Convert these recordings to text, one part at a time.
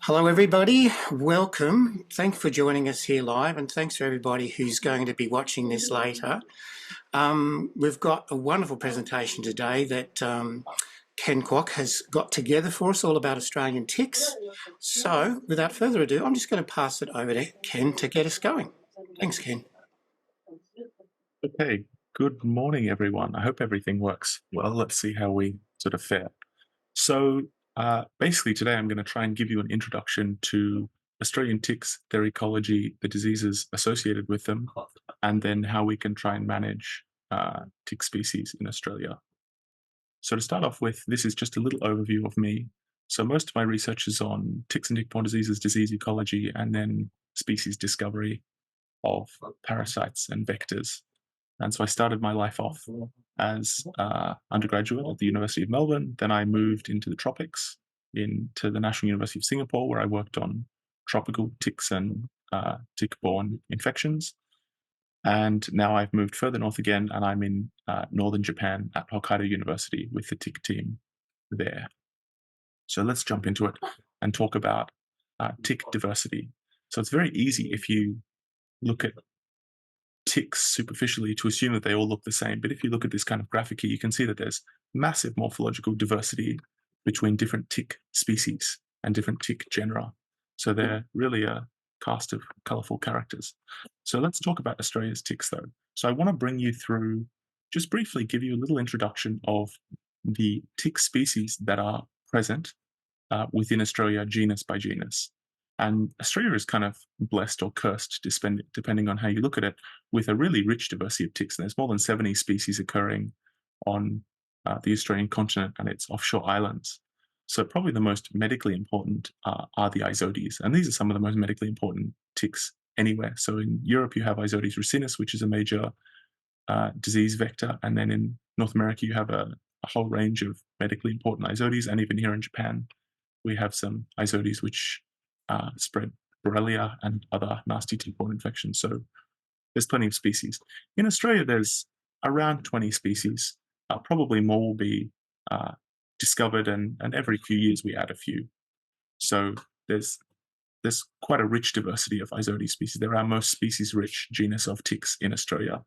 Hello, everybody. Welcome. Thanks for joining us here live, and thanks for everybody who's going to be watching this later. We've got a wonderful presentation today that Ken Kwak has got together for us, all about Australian ticks. So, without further ado, I'm just going to pass it over to Ken to get us going. Thanks, Ken. Okay, good morning, everyone. I hope everything works well. Let's see how we sort of fare. So basically today I'm going to try and give you an introduction to Australian ticks, their ecology, the diseases associated with them, and then how we can try and manage tick species in Australia. So to start off with, this is just a little overview of me. So most of my research is on ticks and tick-borne diseases, disease ecology, and then species discovery of parasites and vectors. And so I started my life off as undergraduate at the University of Melbourne. Then I moved into the tropics, into the National University of Singapore, where I worked on tropical ticks and tick-borne infections. And now I've moved further north again, and I'm in northern Japan at Hokkaido University with the tick team there. So let's jump into it and talk about tick diversity. So it's very easy if you look at ticks superficially to assume that they all look the same. But if you look at this kind of graphic here, you can see that there's massive morphological diversity between different tick species and different tick genera. So they're really a cast of colorful characters. So let's talk about Australia's ticks though. So I want to bring you through, just briefly give you a little introduction of the tick species that are present within Australia, genus by genus. And Australia is kind of blessed or cursed, depending on how you look at it, with a really rich diversity of ticks. And there's more than 70 species occurring on the Australian continent and its offshore islands. So probably the most medically important are the Isodes. And these are some of the most medically important ticks anywhere. So in Europe, you have Isodes ricinus, which is a major disease vector. And then in North America, you have a whole range of medically important Isodes. And even here in Japan, we have some Isodes which spread Borrelia and other nasty tick-borne infections. So there's plenty of species. In Australia, there's around 20 species. Probably more will be discovered, and every few years we add a few. So there's quite a rich diversity of Isodes species. They're our most species-rich genus of ticks in Australia.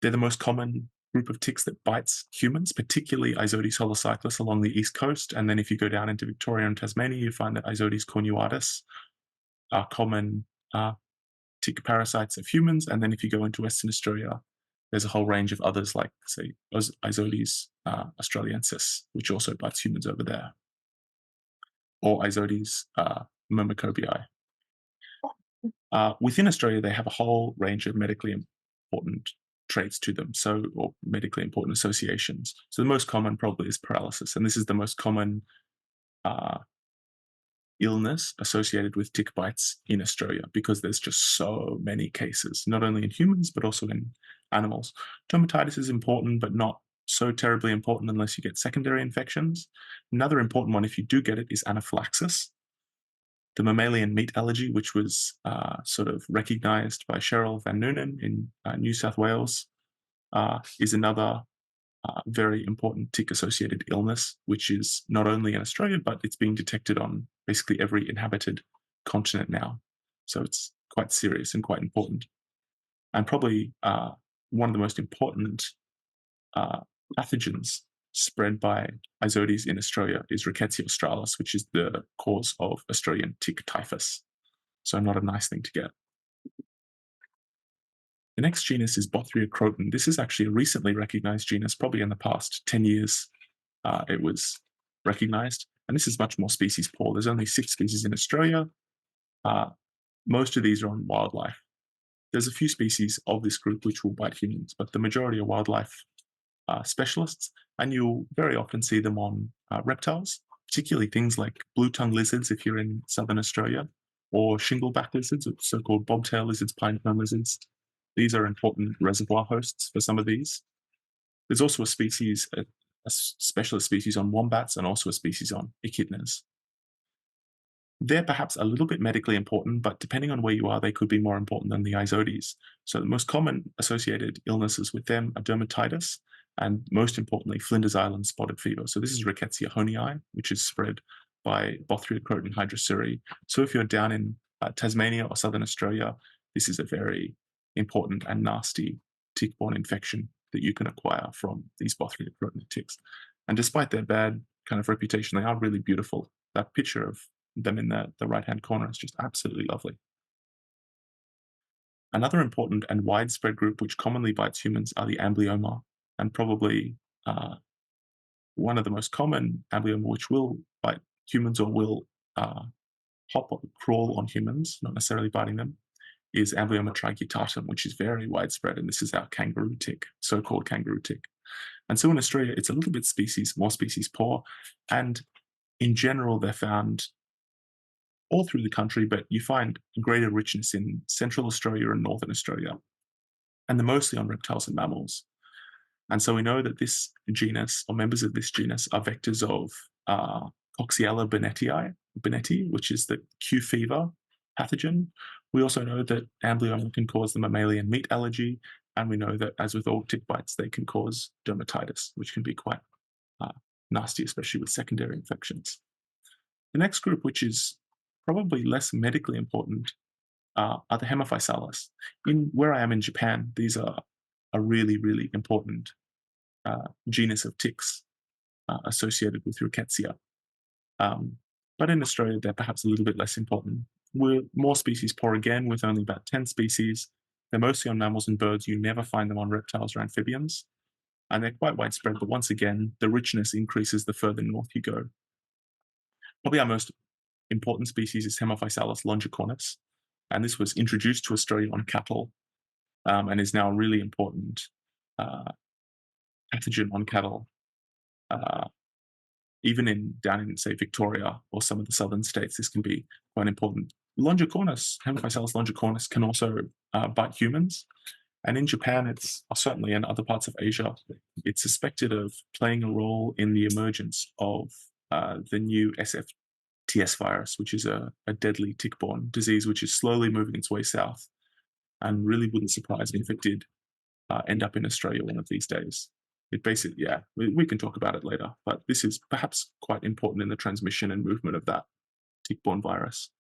They're the most common group of ticks that bites humans, particularly Isodes holocyclus along the east coast. And then if you go down into Victoria and Tasmania, you find that Isodes cornuatus are common tick parasites of humans. And then if you go into Western Australia, there's a whole range of others like, say, Isodes australiensis, which also bites humans over there, or Isodes myrmecobii. Within Australia, they have a whole range of medically important traits to them, or medically important associations. So the most common probably is paralysis, and this is the most common illness associated with tick bites in Australia because there's just so many cases, not only in humans but also in animals. Dermatitis is important, but not so terribly important unless you get secondary infections. Another important one, if you do get it, is anaphylaxis. The mammalian meat allergy, which was sort of recognized by Cheryl Van Noonen in New South Wales, is another very important tick-associated illness, which is not only in Australia, but it's being detected on basically every inhabited continent now. So it's quite serious and quite important. And probably one of the most important pathogens spread by Isodes in Australia is Rickettsia australis, which is the cause of Australian tick typhus. So not a nice thing to get. The next genus is Bothria croton. This is actually a recently recognized genus, probably in the past 10 years it was recognized. And this is much more species poor. There's only 6 species in Australia. Most of these are on wildlife. There's a few species of this group which will bite humans, but the majority are wildlife specialists, and you'll very often see them on reptiles, particularly things like blue-tongue lizards if you're in southern Australia, or shingleback lizards, or so-called bobtail lizards, pine-cone lizards. These are important reservoir hosts for some of these. There's also a species, a specialist species on wombats, and also a species on echidnas. They're perhaps a little bit medically important, but depending on where you are, they could be more important than the Isodes. So the most common associated illnesses with them are dermatitis, and most importantly, Flinders Island spotted fever. So this is Rickettsia honii, which is spread by Bothriocroton hydrosuri. So if you're down in Tasmania or Southern Australia, this is a very important and nasty tick-borne infection that you can acquire from these Bothriocroton ticks. And despite their bad kind of reputation, they are really beautiful. That picture of them in the right-hand corner is just absolutely lovely. Another important and widespread group which commonly bites humans are the amblyomma, and probably one of the most common amblyomma which will bite humans or will hop or crawl on humans, not necessarily biting them, is amblyomma trichutatum, which is very widespread, and this is our kangaroo tick, so-called kangaroo tick. And so in Australia, it's a little bit more species poor, and in general, they're found all through the country, but you find greater richness in Central Australia and Northern Australia, and they're mostly on reptiles and mammals. And so we know that this genus, or members of this genus, are vectors of Coxiella benneti, which is the Q fever pathogen. We also know that amblyomma can cause the mammalian meat allergy, and we know that, as with all tick bites, they can cause dermatitis, which can be quite nasty, especially with secondary infections. The next group, which is probably less medically important, are the Hemophysalis. Where I am in Japan, these are a really, really important genus of ticks associated with rickettsia. But in Australia, they're perhaps a little bit less important. We're more species poor again, with only about 10 species. They're mostly on mammals and birds. You never find them on reptiles or amphibians. And they're quite widespread, but once again, the richness increases the further north you go. Probably our most important species is Hemophysalis longicornis, and this was introduced to Australia on cattle and is now a really important pathogen on cattle, even down in, say, Victoria or some of the southern states. This can be quite important. Hemophysalis longicornis, can also bite humans. And in Japan, certainly in other parts of Asia, it's suspected of playing a role in the emergence of the new SFTS virus, which is a deadly tick-borne disease, which is slowly moving its way south, and really wouldn't surprise me if it did end up in Australia one of these days. It basically, we can talk about it later, but this is perhaps quite important in the transmission and movement of that tick-borne virus.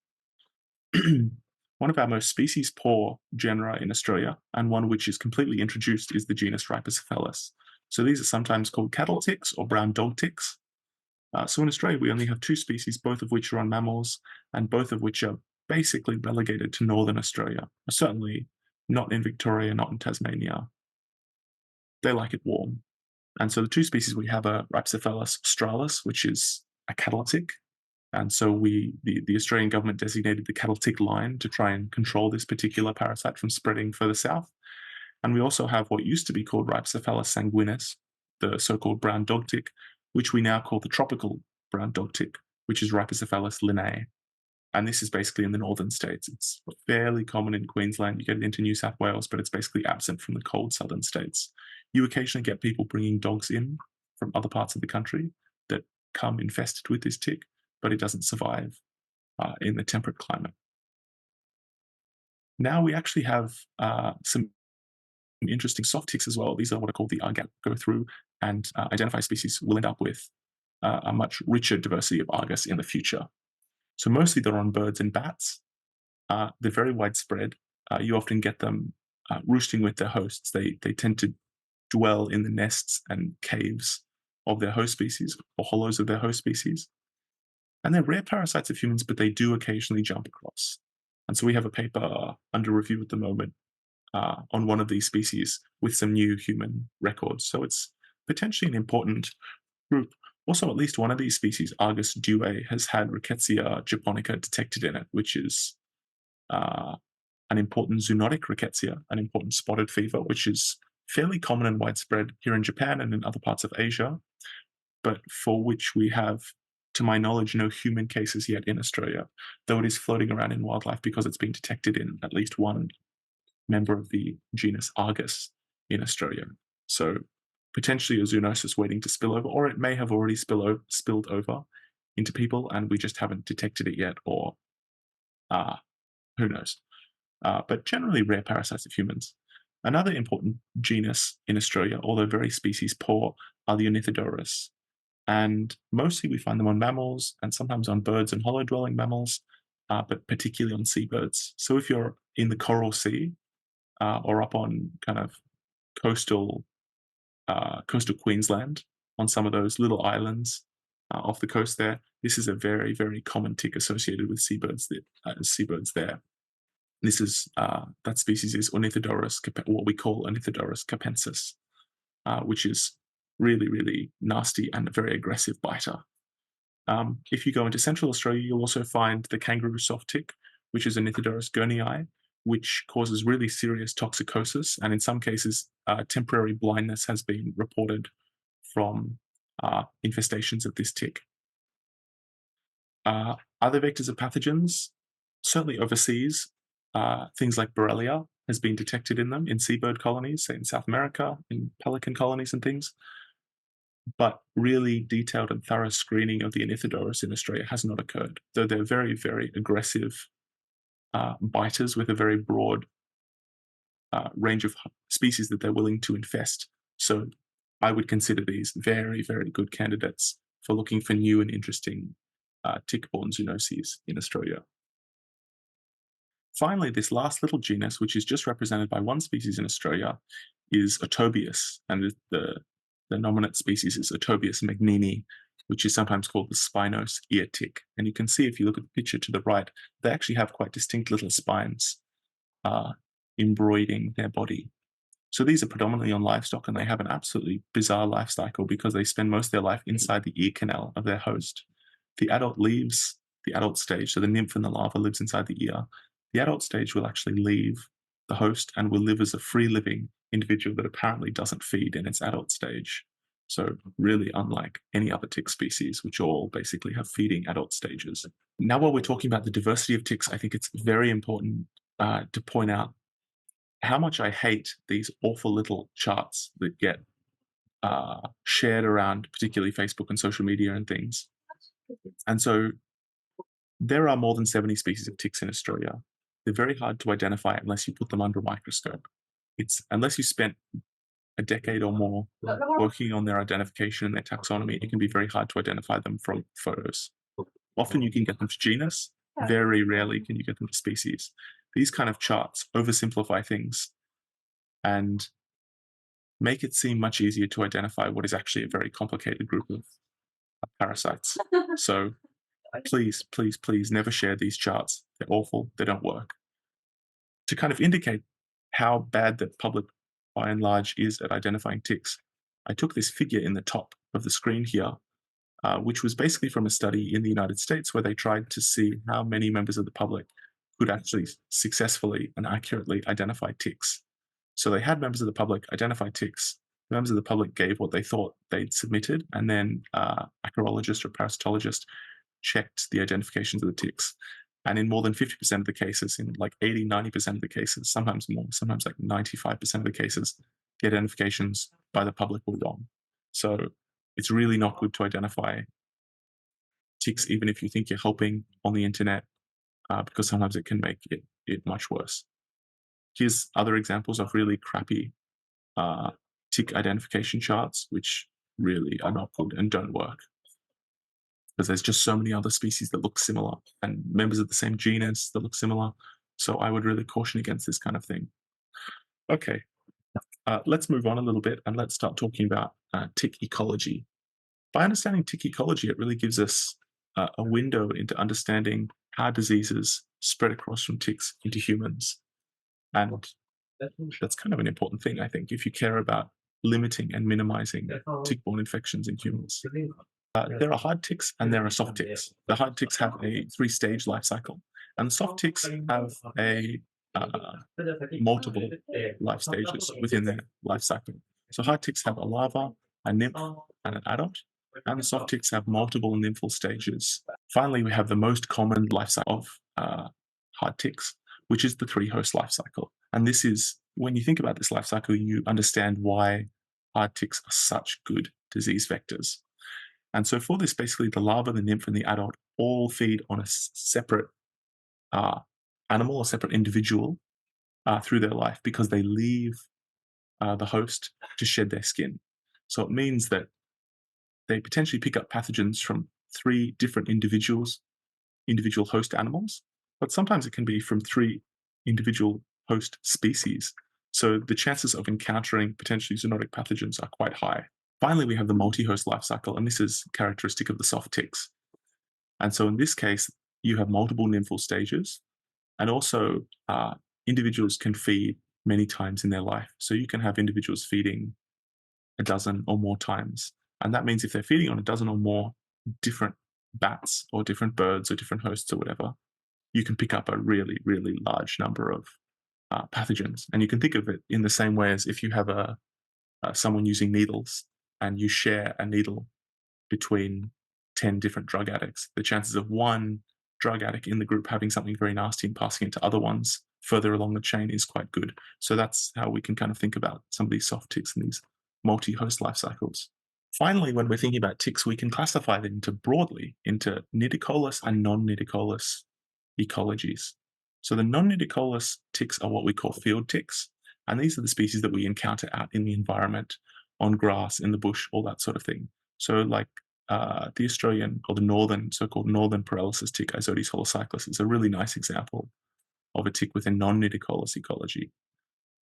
One of our most species-poor genera in Australia, and one which is completely introduced, is the genus Rhipicephalus. So these are sometimes called cattle ticks or brown dog ticks. So in Australia, we only have 2 species, both of which are on mammals, and both of which are basically relegated to northern Australia. Certainly not in Victoria, not in Tasmania. They like it warm. And so the 2 species we have are Rhipicephalus australis, which is a cattle tick. And so the Australian government designated the cattle tick line to try and control this particular parasite from spreading further south. And we also have what used to be called Rhipicephalus sanguinis, the so-called brown dog tick, which we now call the tropical brown dog tick, which is Rhipicephalus linnae. And this is basically in the northern states. It's fairly common in Queensland. You get it into New South Wales, but it's basically absent from the cold southern states. You occasionally get people bringing dogs in from other parts of the country that come infested with this tick, but it doesn't survive in the temperate climate. Now we actually have some interesting soft ticks as well. These are what are called the argat. Go through and identify species. We'll end up with a much richer diversity of argus in the future. So mostly they're on birds and bats. They're very widespread. You often get them roosting with their hosts. They tend to dwell in the nests and caves of their host species, or hollows of their host species. And they're rare parasites of humans, but they do occasionally jump across. And so we have a paper under review at the moment on one of these species with some new human records. So it's potentially an important group. Also, at least one of these species, Argus due, has had Rickettsia japonica detected in it, which is an important zoonotic rickettsia, an important spotted fever, which is fairly common and widespread here in Japan and in other parts of Asia, but for which we have, to my knowledge, no human cases yet in Australia, though it is floating around in wildlife because it's been detected in at least one member of the genus Argus in Australia. So potentially a zoonosis waiting to spill over, or it may have already spilled over into people and we just haven't detected it yet, or who knows. But generally rare parasites of humans. Another important genus in Australia, although very species poor, are the Ornithodoros. And mostly we find them on mammals and sometimes on birds and hollow-dwelling mammals, but particularly on seabirds. So if you're in the Coral Sea or up on kind of coastal Queensland, on some of those little islands off the coast there, this is a very, very common tick associated with seabirds there. This is that species is Ornithodorus, what we call Ornithodorus capensis, which is really, really nasty and a very aggressive biter. If you go into Central Australia, you'll also find the kangaroo soft tick, which is Ornithodorus guernii, which causes really serious toxicosis, and in some cases, temporary blindness has been reported from infestations of this tick. Other vectors of pathogens, certainly overseas, things like Borrelia has been detected in them in seabird colonies, say in South America, in pelican colonies and things. But really detailed and thorough screening of the Ornithodorus in Australia has not occurred, though they're very, very aggressive biters with a very broad range of species that they're willing to infest. So I would consider these very, very good candidates for looking for new and interesting tick-borne zoonoses in Australia. Finally, this last little genus, which is just represented by one species in Australia, is Otobius, and the nominate species is Otobius magnini, which is sometimes called the spinose ear tick. And you can see if you look at the picture to the right, they actually have quite distinct little spines embroidering their body. So these are predominantly on livestock, and they have an absolutely bizarre life cycle because they spend most of their life inside the ear canal of their host. The adult leaves the adult stage, so the nymph and the larva lives inside the ear. The adult stage will actually leave the host and will live as a free-living individual that apparently doesn't feed in its adult stage. So really unlike any other tick species, which all basically have feeding adult stages. Now, while we're talking about the diversity of ticks, I think it's very important to point out how much I hate these awful little charts that get shared around, particularly Facebook and social media and things. And so there are more than 70 species of ticks in Australia. They're very hard to identify unless you put them under a microscope. Unless you spent a decade or more working on their identification and their taxonomy, it can be very hard to identify them from photos. Often you can get them to genus, very rarely can you get them to species. These kind of charts oversimplify things and make it seem much easier to identify what is actually a very complicated group of parasites. So please, please, please never share these charts. They're awful. They don't work. To kind of indicate how bad the public, by and large, is at identifying ticks, I took this figure in the top of the screen here, which was basically from a study in the United States where they tried to see how many members of the public could actually successfully and accurately identify ticks. So they had members of the public identify ticks. The members of the public gave what they thought they'd submitted, and then acarologist or parasitologist checked the identifications of the ticks. And in more than 50% of the cases, in like 80, 90% of the cases, sometimes more, sometimes like 95% of the cases, the identifications by the public were wrong. So it's really not good to identify ticks, even if you think you're helping on the internet, because sometimes it can make it much worse. Here's other examples of really crappy tick identification charts, which really are not good and don't work. Because there's just so many other species that look similar and members of the same genus that look similar. So I would really caution against this kind of thing. Okay, let's move on a little bit and let's start talking about tick ecology. By understanding tick ecology, it really gives us a window into understanding how diseases spread across from ticks into humans. And that's kind of an important thing, I think, if you care about limiting and minimizing tick-borne infections in humans. There are hard ticks and there are soft ticks. The hard ticks have a 3-stage life cycle, and the soft ticks have a multiple life stages within their life cycle. So hard ticks have a larva, a nymph, and an adult, and the soft ticks have multiple nymphal stages. Finally, we have the most common life cycle of hard ticks, which is the 3-host life cycle. And this is, when you think about this life cycle, you understand why hard ticks are such good disease vectors. And so for this, basically the larva, the nymph, and the adult all feed on a separate animal or separate individual through their life because they leave the host to shed their skin. So it means that they potentially pick up pathogens from 3 different individual host animals, but sometimes it can be from 3 individual host species. So the chances of encountering potentially zoonotic pathogens are quite high. Finally, we have the multi-host life cycle, and this is characteristic of the soft ticks. And so in this case, you have multiple nymphal stages, and also individuals can feed many times in their life. So you can have individuals feeding a dozen or more times. And that means if they're feeding on a dozen or more different bats or different birds or different hosts or whatever, you can pick up a really, really large number of pathogens. And you can think of it in the same way as if you have someone using needles and you share a needle between 10 different drug addicts. The chances of one drug addict in the group having something very nasty and passing it to other ones further along the chain is quite good. So that's how we can kind of think about some of these soft ticks and these multi-host life cycles. Finally, when we're thinking about ticks, we can classify them broadly into nidicolous and non-nidicolous ecologies. So the non-nidicolous ticks are what we call field ticks, and these are the species that we encounter out in the environment, on grass, in the bush, all that sort of thing. So like the Australian or the so-called northern paralysis tick, Isotes holocyclus, is a really nice example of a tick with a non-nidicolous ecology.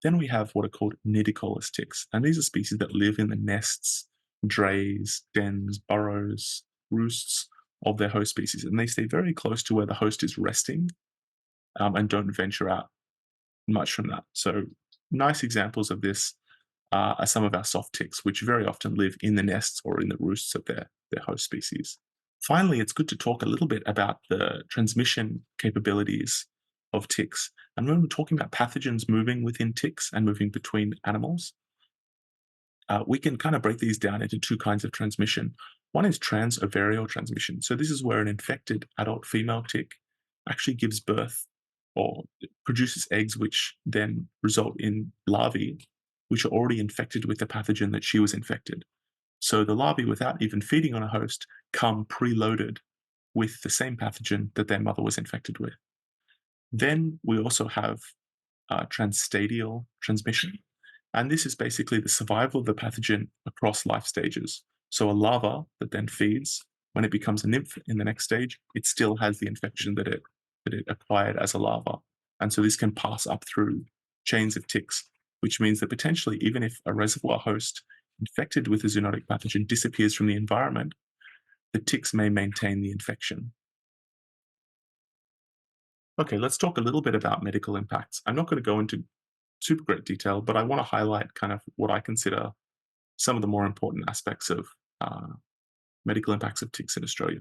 Then we have what are called nidicolous ticks, and these are species that live in the nests, drays, dens, burrows, roosts of their host species, and they stay very close to where the host is resting and don't venture out much from that. So nice examples of this are some of our soft ticks, which very often live in the nests or in the roosts of their host species. Finally, it's good to talk a little bit about the transmission capabilities of ticks. And when we're talking about pathogens moving within ticks and moving between animals, we can kind of break these down into 2 kinds of transmission. One is transovarial transmission. So this is where an infected adult female tick actually gives birth or produces eggs, which then result in larvae, which are already infected with the pathogen that she was infected. So the larvae, without even feeding on a host, come preloaded with the same pathogen that their mother was infected with. Then we also have transstadial transmission. And this is basically the survival of the pathogen across life stages. So a larva that then feeds, when it becomes a nymph in the next stage, it still has the infection that it acquired as a larva. And so this can pass up through chains of ticks, which means that potentially, even if a reservoir host infected with a zoonotic pathogen disappears from the environment, the ticks may maintain the infection. Okay, let's talk a little bit about medical impacts. I'm not going to go into super great detail, but I want to highlight kind of what I consider some of the more important aspects of medical impacts of ticks in Australia.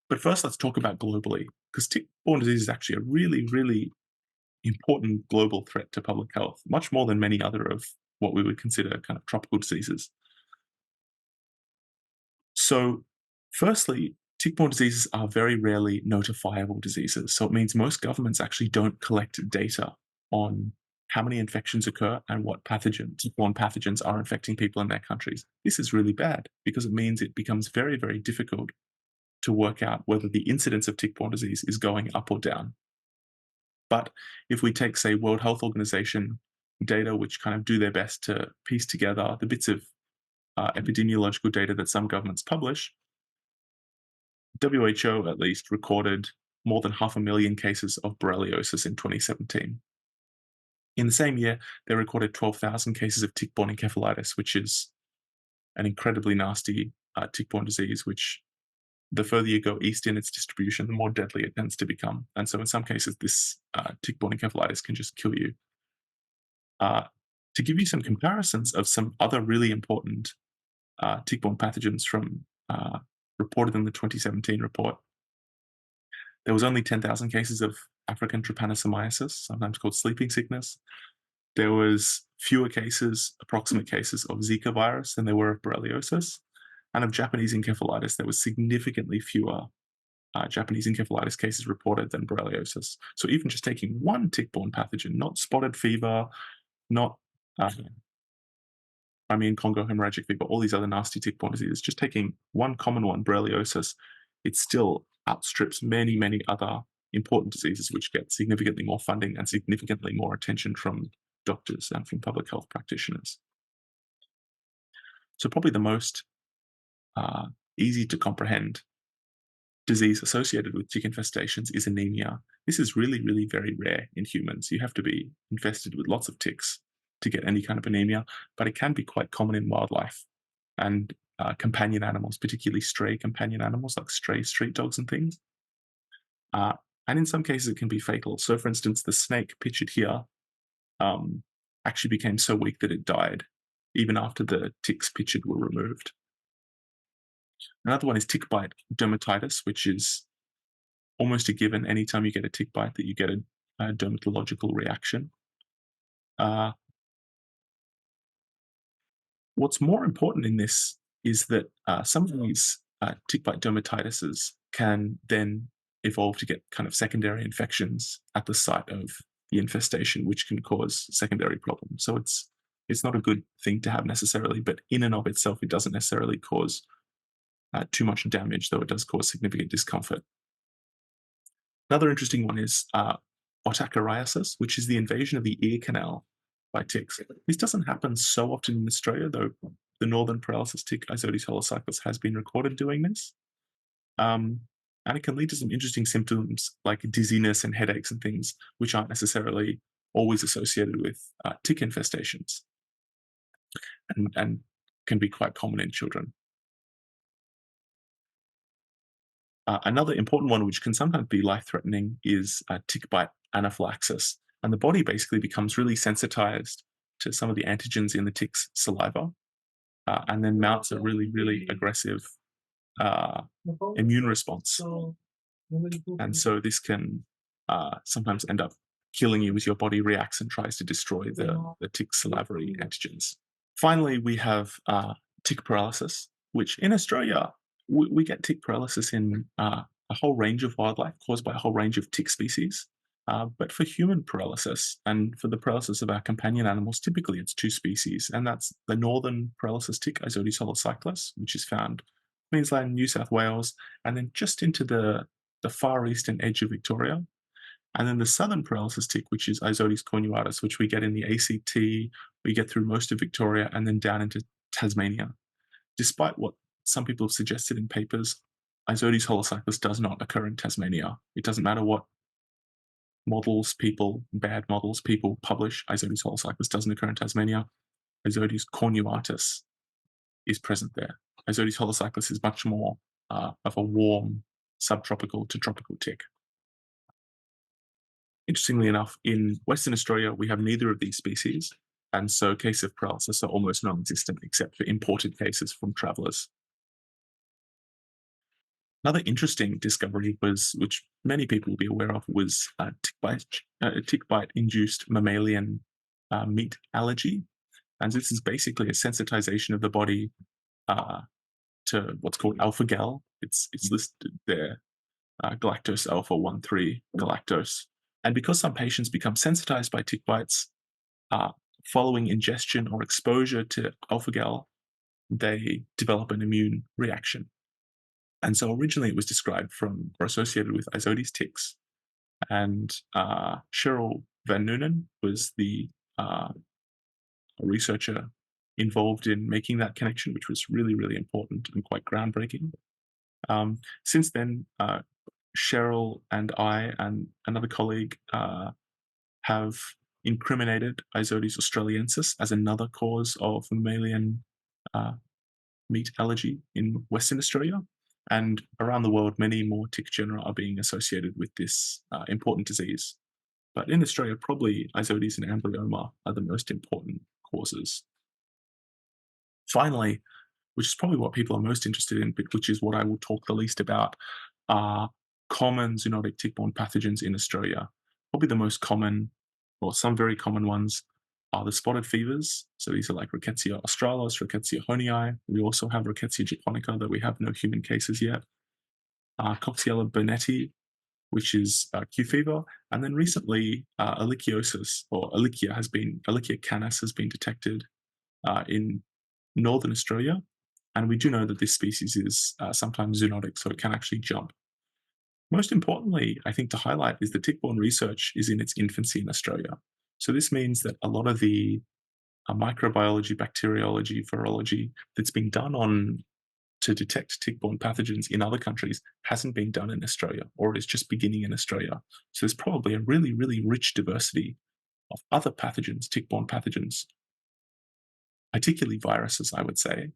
But first, let's talk about globally, because tick-borne disease is actually a really, really important global threat to public health, much more than many other of what we would consider kind of tropical diseases. So, firstly, tick-borne diseases are very rarely notifiable diseases. So it means most governments actually don't collect data on how many infections occur and what tick-borne pathogens are infecting people in their countries. This is really bad because it means it becomes very, very difficult to work out whether the incidence of tick-borne disease is going up or down. But if we take, say, World Health Organization data, which kind of do their best to piece together the bits of epidemiological data that some governments publish, WHO at least recorded more than 500,000 cases of borreliosis in 2017. In the same year, they recorded 12,000 cases of tick-borne encephalitis, which is an incredibly nasty tick-borne disease, which the further you go east in its distribution, the more deadly it tends to become. And so in some cases, this tick-borne encephalitis can just kill you. To give you some comparisons of some other really important tick-borne pathogens from reported in the 2017 report, there was only 10,000 cases of African trypanosomiasis, sometimes called sleeping sickness. There was fewer cases, approximate cases of Zika virus than there were of borreliosis. And of Japanese encephalitis, there was significantly fewer Japanese encephalitis cases reported than borreliosis. So even just taking one tick-borne pathogen, not spotted fever, not Crimean Congo hemorrhagic fever, all these other nasty tick-borne diseases, just taking one common one, borreliosis, it still outstrips many, many other important diseases which get significantly more funding and significantly more attention from doctors and from public health practitioners. So probably the most easy to comprehend disease associated with tick infestations is anemia. This is really, really very rare in humans. You have to be infested with lots of ticks to get any kind of anemia, but it can be quite common in wildlife and companion animals, particularly stray companion animals like stray street dogs and things. And in some cases, it can be fatal. So, for instance, the snake pictured here actually became so weak that it died, even after the ticks pictured were removed. Another one is tick bite dermatitis, which is almost a given anytime you get a tick bite that you get a dermatological reaction. What's more important in this is that some of these tick bite dermatitises can then evolve to get kind of secondary infections at the site of the infestation, which can cause secondary problems. So it's not a good thing to have necessarily, but in and of itself, it doesn't necessarily cause too much damage, though it does cause significant discomfort. Another interesting one is otacariasis, which is the invasion of the ear canal by ticks. This doesn't happen so often in Australia, though the northern paralysis tick, Isodes holocyclus, has been recorded doing this. And it can lead to some interesting symptoms like dizziness and headaches and things, which aren't necessarily always associated with tick infestations and can be quite common in children. Another important one, which can sometimes be life-threatening, is tick bite anaphylaxis. And the body basically becomes really sensitized to some of the antigens in the tick's saliva and then mounts a really, really aggressive immune response. And so this can sometimes end up killing you as your body reacts and tries to destroy the tick's salivary antigens. Finally, we have tick paralysis, which in Australia, we get tick paralysis in a whole range of wildlife caused by a whole range of tick species. But for human paralysis and for the paralysis of our companion animals, typically it's two species, and that's the northern paralysis tick, Isodes holocyclus, which is found in Queensland, New South Wales, and then just into the far eastern edge of Victoria. And then the southern paralysis tick, which is Isodes cornuatus, which we get in the ACT, we get through most of Victoria, and then down into Tasmania. Despite what some people have suggested in papers, Isodes holocyclus does not occur in Tasmania. It doesn't matter what bad models people publish, Isodes holocyclus doesn't occur in Tasmania. Isodes cornuatus is present there. Isodes holocyclus is much more of a warm subtropical to tropical tick. Interestingly enough, in Western Australia, we have neither of these species, and so cases of paralysis are almost non-existent except for imported cases from travellers. Another interesting discovery which many people will be aware of, was tick bite-induced mammalian meat allergy. And this is basically a sensitization of the body to what's called alpha-gal. It's listed there, galactose alpha-1,3 galactose. And because some patients become sensitized by tick bites following ingestion or exposure to alpha-gal, they develop an immune reaction. And so originally it was described from or associated with Isodes ticks. And Cheryl Van Noonen was the researcher involved in making that connection, which was really, really important and quite groundbreaking. Since then, Cheryl and I and another colleague have incriminated Isodes australiensis as another cause of mammalian meat allergy in Western Australia. And around the world, many more tick genera are being associated with this important disease. But in Australia, probably Isodes and amblyomma are the most important causes. Finally, which is probably what people are most interested in, but which is what I will talk the least about, are common zoonotic tick-borne pathogens in Australia. Probably the most common, or some very common ones, are the spotted fevers. So these are like Rickettsia australis, Rickettsia honii. We also have Rickettsia japonica, though we have no human cases yet. Coxiella burnetii, which is Q fever. And then recently, ehrlichiosis, or Ehrlichia canis has been detected in northern Australia. And we do know that this species is sometimes zoonotic, so it can actually jump. Most importantly, I think to highlight is that tick-borne research is in its infancy in Australia. So this means that a lot of the microbiology, bacteriology, virology that's being done on to detect tick-borne pathogens in other countries hasn't been done in Australia, or is just beginning in Australia. So there's probably a really, really rich diversity of other pathogens, tick-borne pathogens, particularly viruses, I would say,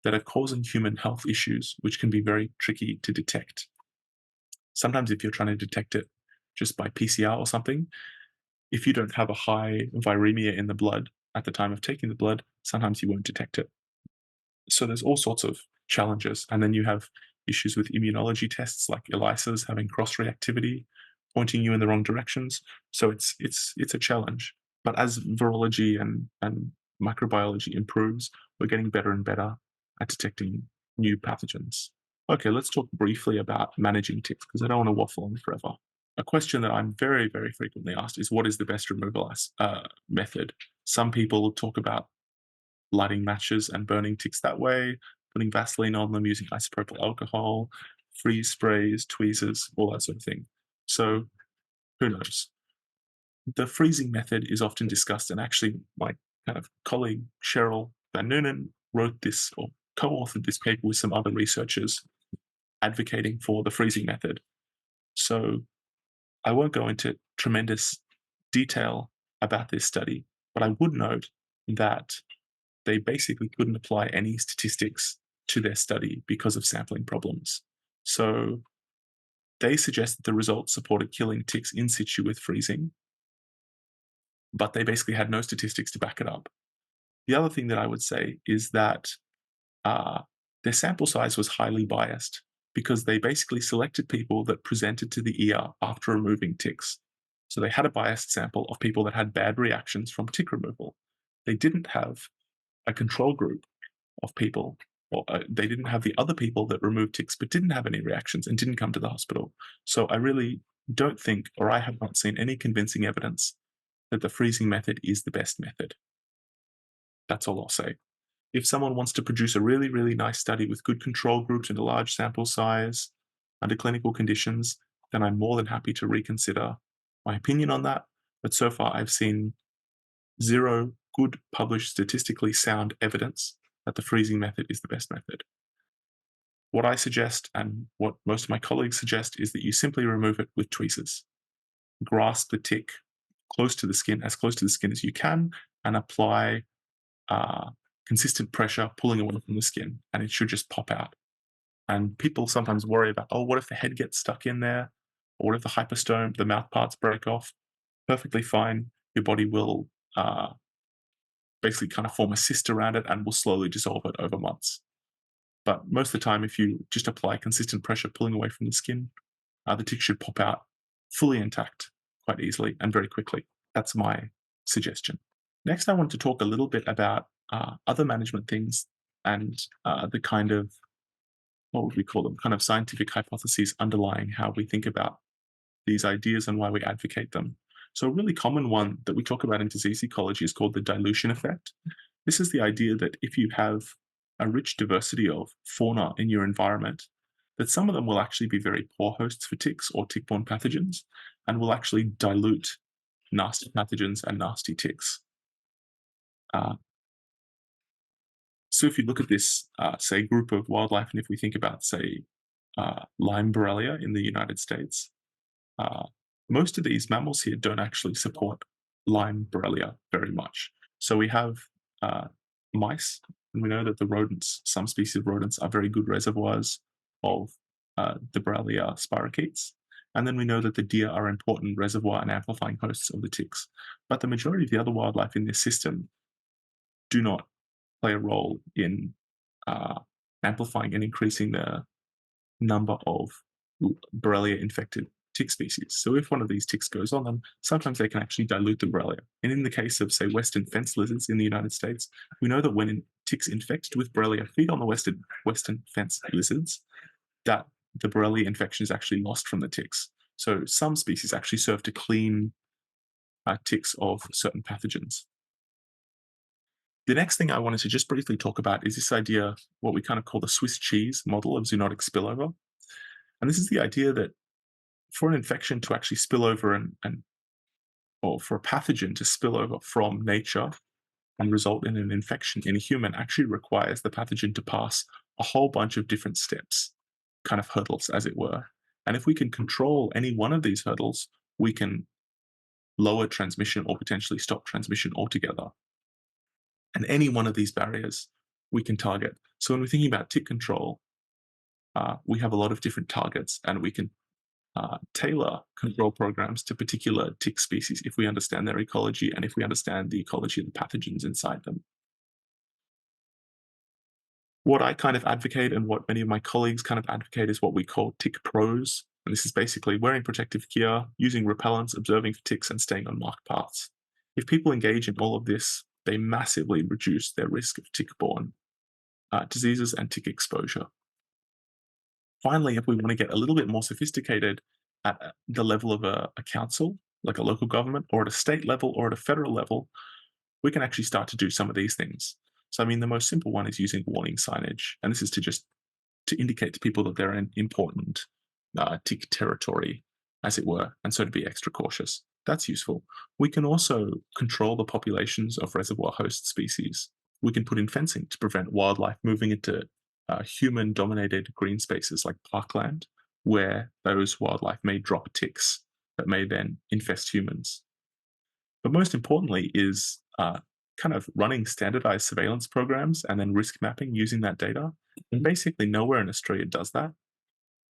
that are causing human health issues, which can be very tricky to detect. Sometimes if you're trying to detect it just by PCR or something, if you don't have a high viremia in the blood at the time of taking the blood, sometimes you won't detect it. So there's all sorts of challenges. And then you have issues with immunology tests like ELISAs having cross-reactivity, pointing you in the wrong directions. So it's a challenge. But as virology and microbiology improves, we're getting better and better at detecting new pathogens. Okay, let's talk briefly about managing ticks, because I don't want to waffle on forever. A question that I'm very, very frequently asked is, what is the best removal method? Some people talk about lighting matches and burning ticks that way, putting Vaseline on them, using isopropyl alcohol, freeze sprays, tweezers, all that sort of thing. So who knows? The freezing method is often discussed, and actually my kind of colleague Cheryl Van Noonen wrote this, or co-authored this paper with some other researchers advocating for the freezing method. So I won't go into tremendous detail about this study, but I would note that they basically couldn't apply any statistics to their study because of sampling problems. So they suggest that the results supported killing ticks in situ with freezing, but they basically had no statistics to back it up. The other thing that I would say is that their sample size was highly biased, because they basically selected people that presented to the ER after removing ticks. So they had a biased sample of people that had bad reactions from tick removal. They didn't have a control group of people, or they didn't have the other people that removed ticks but didn't have any reactions and didn't come to the hospital. So I really don't think, or I have not seen any convincing evidence that the freezing method is the best method. That's all I'll say. If someone wants to produce a really, really nice study with good control groups and a large sample size under clinical conditions, then I'm more than happy to reconsider my opinion on that. But so far, I've seen zero good published statistically sound evidence that the freezing method is the best method. What I suggest, and what most of my colleagues suggest, is that you simply remove it with tweezers. Grasp the tick close to the skin, as close to the skin as you can, and apply consistent pressure pulling away from the skin, and it should just pop out. And people sometimes worry about, oh, what if the head gets stuck in there? Or what if the hypostome, the mouth parts break off? Perfectly fine. Your body will basically kind of form a cyst around it and will slowly dissolve it over months. But most of the time, if you just apply consistent pressure pulling away from the skin, the tick should pop out fully intact quite easily and very quickly. That's my suggestion. Next, I want to talk a little bit about other management things and the kind of, what would we call them, kind of scientific hypotheses underlying how we think about these ideas and why we advocate them. So a really common one that we talk about in disease ecology is called the dilution effect. This is the idea that if you have a rich diversity of fauna in your environment, that some of them will actually be very poor hosts for ticks or tick-borne pathogens, and will actually dilute nasty pathogens and nasty ticks. So if you look at this, say, group of wildlife, and if we think about, say, Lyme Borrelia in the United States, most of these mammals here don't actually support Lyme Borrelia very much. So we have mice, and we know that the rodents, some species of rodents, are very good reservoirs of the Borrelia spirochetes. And then we know that the deer are important reservoir and amplifying hosts of the ticks. But the majority of the other wildlife in this system do not play a role in amplifying and increasing the number of Borrelia infected tick species. So if one of these ticks goes on them, sometimes they can actually dilute the Borrelia. And in the case of, say, western fence lizards in the United States, we know that when ticks infected with Borrelia feed on the western fence lizards, that the Borrelia infection is actually lost from the ticks. So some species actually serve to clean ticks of certain pathogens. The next thing I wanted to just briefly talk about is this idea, what we kind of call the Swiss cheese model of zoonotic spillover. And this is the idea that for an infection to actually spill over or for a pathogen to spill over from nature and result in an infection in a human actually requires the pathogen to pass a whole bunch of different steps, kind of hurdles, as it were. And if we can control any one of these hurdles, we can lower transmission or potentially stop transmission altogether. And any one of these barriers we can target. So when we're thinking about tick control, we have a lot of different targets, and we can tailor control programs to particular tick species if we understand their ecology and if we understand the ecology of the pathogens inside them. What I kind of advocate and what many of my colleagues kind of advocate is what we call tick pros. And this is basically wearing protective gear, using repellents, observing for ticks, and staying on marked paths. If people engage in all of this, they massively reduce their risk of tick-borne diseases and tick exposure. Finally, if we want to get a little bit more sophisticated at the level of a council, like a local government, or at a state level, or at a federal level, we can actually start to do some of these things. So, I mean, the most simple one is using warning signage, and this is to indicate to people that they're in important tick territory, as it were, and so to be extra cautious. That's useful. We can also control the populations of reservoir host species. We can put in fencing to prevent wildlife moving into human-dominated green spaces like parkland, where those wildlife may drop ticks that may then infest humans. But most importantly is kind of running standardized surveillance programs and then risk mapping using that data. And basically nowhere in Australia does that.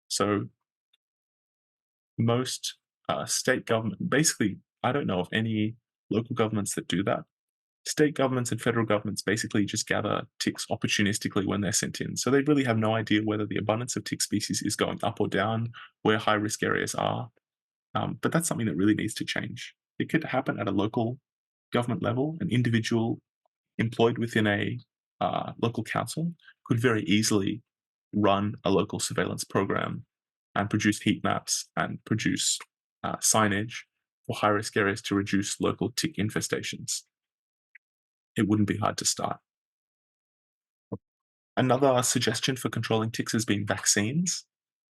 So most state government, basically, I don't know of any local governments that do that. State governments and federal governments basically just gather ticks opportunistically when they're sent in. So they really have no idea whether the abundance of tick species is going up or down, where high risk areas are. But that's something that really needs to change. It could happen at a local government level. An individual employed within a local council could very easily run a local surveillance program and produce heat maps and produce signage for high risk areas to reduce local tick infestations. It wouldn't be hard to start. Another suggestion for controlling ticks has been vaccines.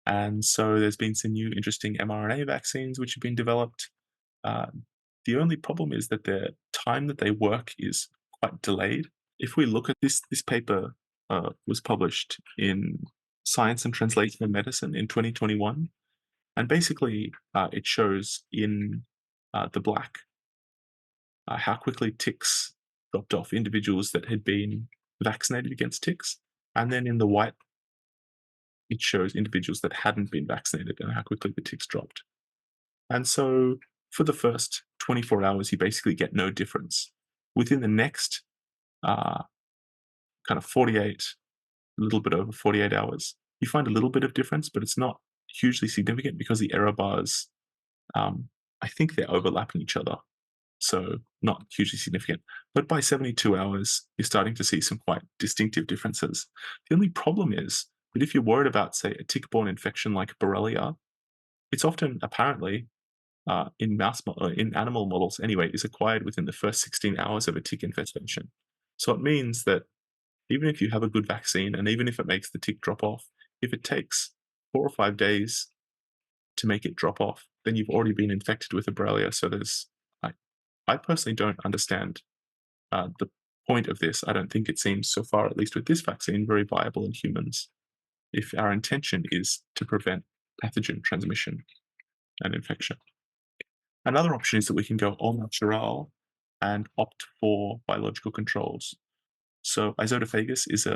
And so there's been some new interesting mRNA vaccines which have been developed. Uh, the only problem is that the time that they work is quite delayed. If we look at this paper was published in Science and Translational Medicine in 2021. And basically it shows in the black how quickly ticks dropped off individuals that had been vaccinated against ticks. And then in the white, it shows individuals that hadn't been vaccinated and how quickly the ticks dropped. And so for the first 24 hours, you basically get no difference. Within the next kind of 48, a little bit over 48 hours, you find a little bit of difference, but it's not hugely significant because the error bars, I think they're overlapping each other. So not hugely significant. But by 72 hours, you're starting to see some quite distinctive differences. The only problem is that if you're worried about, say, a tick-borne infection like Borrelia, it's often apparently in animal models anyway, is acquired within the first 16 hours of a tick infestation. So it means that even if you have a good vaccine and even if it makes the tick drop off, if it takes 4 or 5 days to make it drop off, then you've already been infected with a Borrelia. So I personally don't understand the point of this. I don't think it seems, so far, at least with this vaccine, very viable in humans if our intention is to prevent pathogen transmission and infection. Another option is that we can go au naturel and opt for biological controls. So Isotophagus is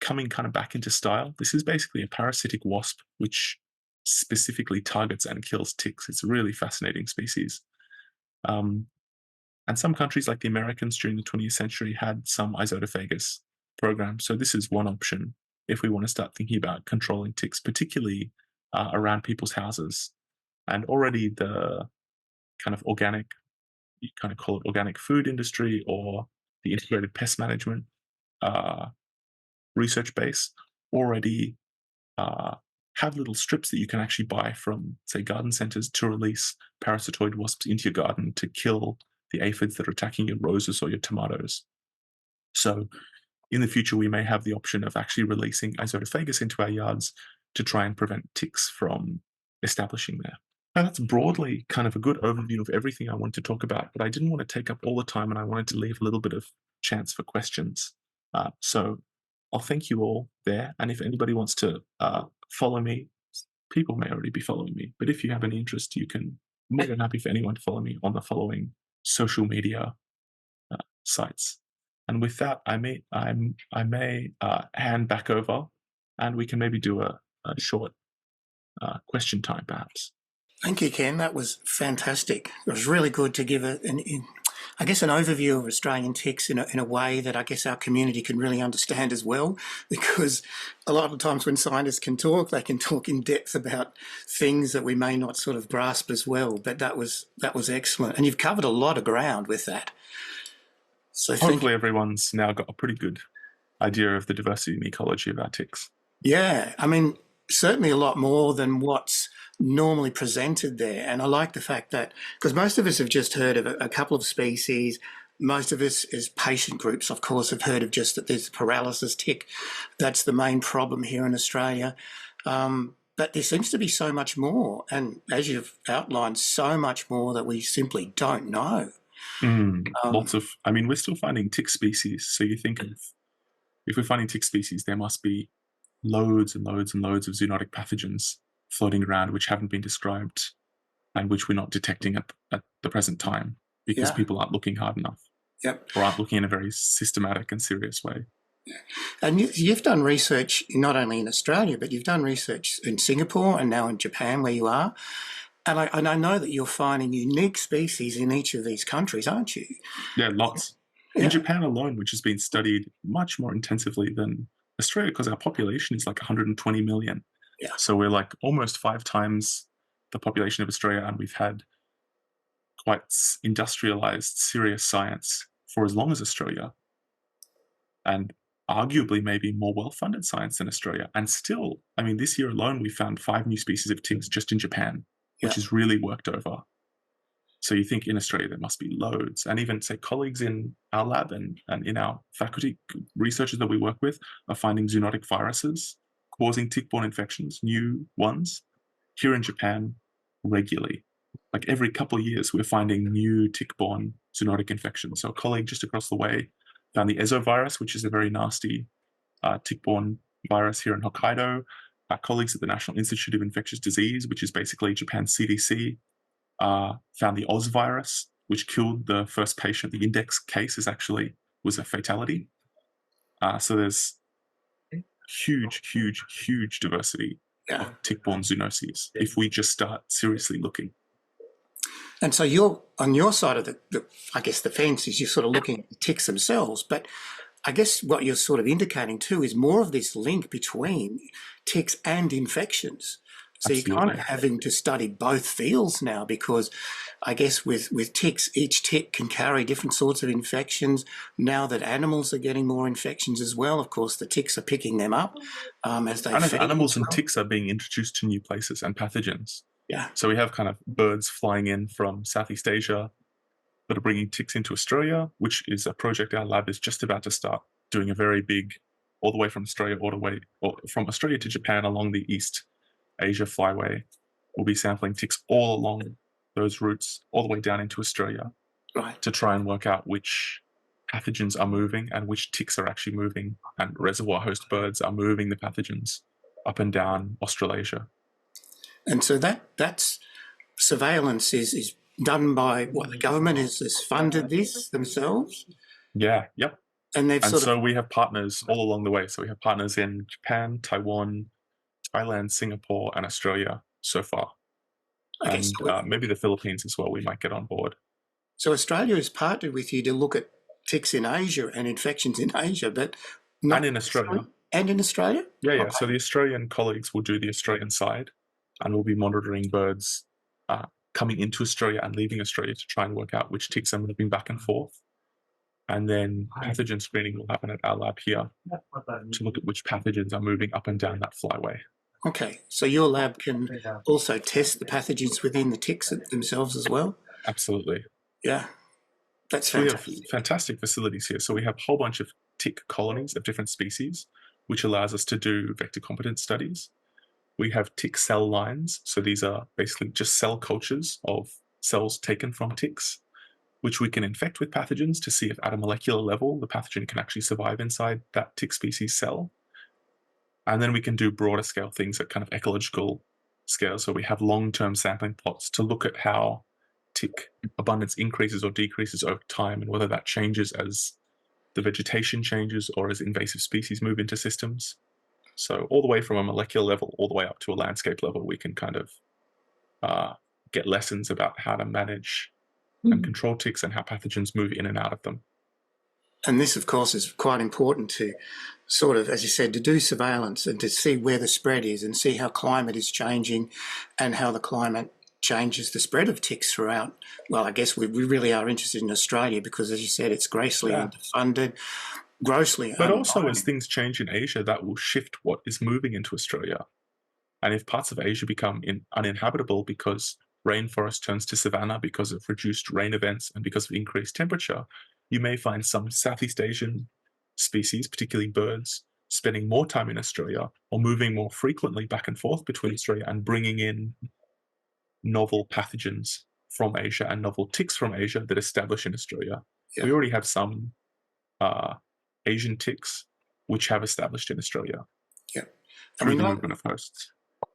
coming kind of back into style. This is basically a parasitic wasp which specifically targets and kills ticks. It's a really fascinating species. And some countries like the Americans during the 20th century had some isotophagus programs. So this is one option if we want to start thinking about controlling ticks, particularly around people's houses. And already the kind of organic, you kind of call it organic food industry or the integrated pest management research base already have little strips that you can actually buy from, say, garden centers to release parasitoid wasps into your garden to kill the aphids that are attacking your roses or your tomatoes. So in the future, we may have the option of actually releasing isotophagus into our yards to try and prevent ticks from establishing there. Now, that's broadly kind of a good overview of everything I want to talk about, but I didn't want to take up all the time and I wanted to leave a little bit of chance for questions. So I'll thank you all there. And if anybody wants to follow me, people may already be following me, but if you have any interest, you can. I'm more than happy for anyone to follow me on the following social media sites. And with that, I may hand back over, and we can maybe do a short question time, perhaps. Thank you, Ken. That was fantastic. It was really good to give I guess, an overview of Australian ticks in a way that I guess our community can really understand as well, because a lot of times when scientists can talk, they can talk in depth about things that we may not sort of grasp as well. But that was excellent, and you've covered a lot of ground with that. So hopefully everyone's now got a pretty good idea of the diversity and ecology of our ticks. Yeah, I mean, certainly a lot more than what's normally presented there. And I like the fact that, because most of us have just heard of a couple of species, most of us as patient groups, of course, have heard of just that there's paralysis tick. That's the main problem here in Australia. But there seems to be so much more. And as you've outlined, so much more that we simply don't know. Lots of, I mean, we're still finding tick species. So you think of, if we're finding tick species, there must be loads and loads and loads of zoonotic pathogens floating around which haven't been described and which we're not detecting at the present time because people aren't looking hard enough. Yep. Or aren't looking in a very systematic and serious way. And you've done research not only in Australia, but you've done research in Singapore and now in Japan, where you are. And I know that you're finding unique species in each of these countries, aren't you? Yeah, lots. In Japan alone, which has been studied much more intensively than Australia, because our population is like 120 million. Yeah. So we're like almost 5 times the population of Australia, and we've had quite industrialized, serious science for as long as Australia, and arguably maybe more well-funded science than Australia. And still, I mean, this year alone, we found 5 new species of ticks just in Japan, which is really worked over. So you think in Australia there must be loads, and even say colleagues in our lab and in our faculty, researchers that we work with are finding zoonotic viruses causing tick-borne infections, new ones, here in Japan regularly. Like every couple of years, we're finding new tick-borne zoonotic infections. So a colleague just across the way found the virus, which is a very nasty tick-borne virus here in Hokkaido. Our colleagues at the National Institute of Infectious Disease, which is basically Japan's CDC, found the virus, which killed the first patient. The index case was a fatality. So there's huge diversity of tick-borne zoonoses if we just start seriously looking. And so you're on your side of I guess the fence is you're sort of looking at the ticks themselves, but I guess what you're sort of indicating too is more of this link between ticks and infections. So Absolutely. You're kind of having to study both fields now, because I guess with ticks, each tick can carry different sorts of infections. Now that animals are getting more infections as well, of course, the ticks are picking them up as they feed. Animals and ticks are being introduced to new places and pathogens. Yeah. So we have kind of birds flying in from Southeast Asia that are bringing ticks into Australia, which is a project our lab is just about to start doing, a very big, all the way from Australia, from Australia to Japan along the East Asia flyway. We'll be sampling ticks all along those routes, all the way down into Australia, to try and work out which pathogens are moving and which ticks are actually moving, and reservoir host birds are moving the pathogens up and down Australasia. And so that's surveillance is done by what, the government has funded this themselves? Yeah, yep. And so we have partners all along the way. So we have partners in Japan, Taiwan, Thailand, Singapore, and Australia so far. Okay, and maybe the Philippines as well, we might get on board. So Australia has partnered with you to look at ticks in Asia and infections in Asia, but not and in Australia. And in Australia? Yeah. Okay. So the Australian colleagues will do the Australian side, and we'll be monitoring birds coming into Australia and leaving Australia to try and work out which ticks are moving back and forth. And then pathogen screening will happen at our lab here to look at which pathogens are moving up and down that flyway. Okay, so your lab can also test the pathogens within the ticks themselves as well? Absolutely. Yeah, that's fantastic. We have fantastic facilities here. So we have a whole bunch of tick colonies of different species, which allows us to do vector competence studies. We have tick cell lines. So these are basically just cell cultures of cells taken from ticks. which we can infect with pathogens to see if at a molecular level the pathogen can actually survive inside that tick species cell. And then we can do broader scale things at kind of ecological scale. So we have long-term sampling plots to look at how tick abundance increases or decreases over time, and whether that changes as the vegetation changes or as invasive species move into systems. So all the way from a molecular level all the way up to a landscape level, we can kind of get lessons about how to manage and control ticks and how pathogens move in and out of them. And this, of course, is quite important to sort of, as you said, to do surveillance and to see where the spread is and see how climate is changing and how the climate changes the spread of ticks throughout. Well, I guess we really are interested in Australia because, as you said, it's grossly underfunded, grossly But also, as things change in Asia, that will shift what is moving into Australia. And if parts of Asia become uninhabitable because rainforest turns to savanna because of reduced rain events and because of increased temperature, you may find some Southeast Asian species, particularly birds, spending more time in Australia or moving more frequently back and forth between Australia and bringing in novel pathogens from Asia and novel ticks from Asia that establish in Australia. Yeah. We already have some Asian ticks which have established in Australia through the movement of hosts.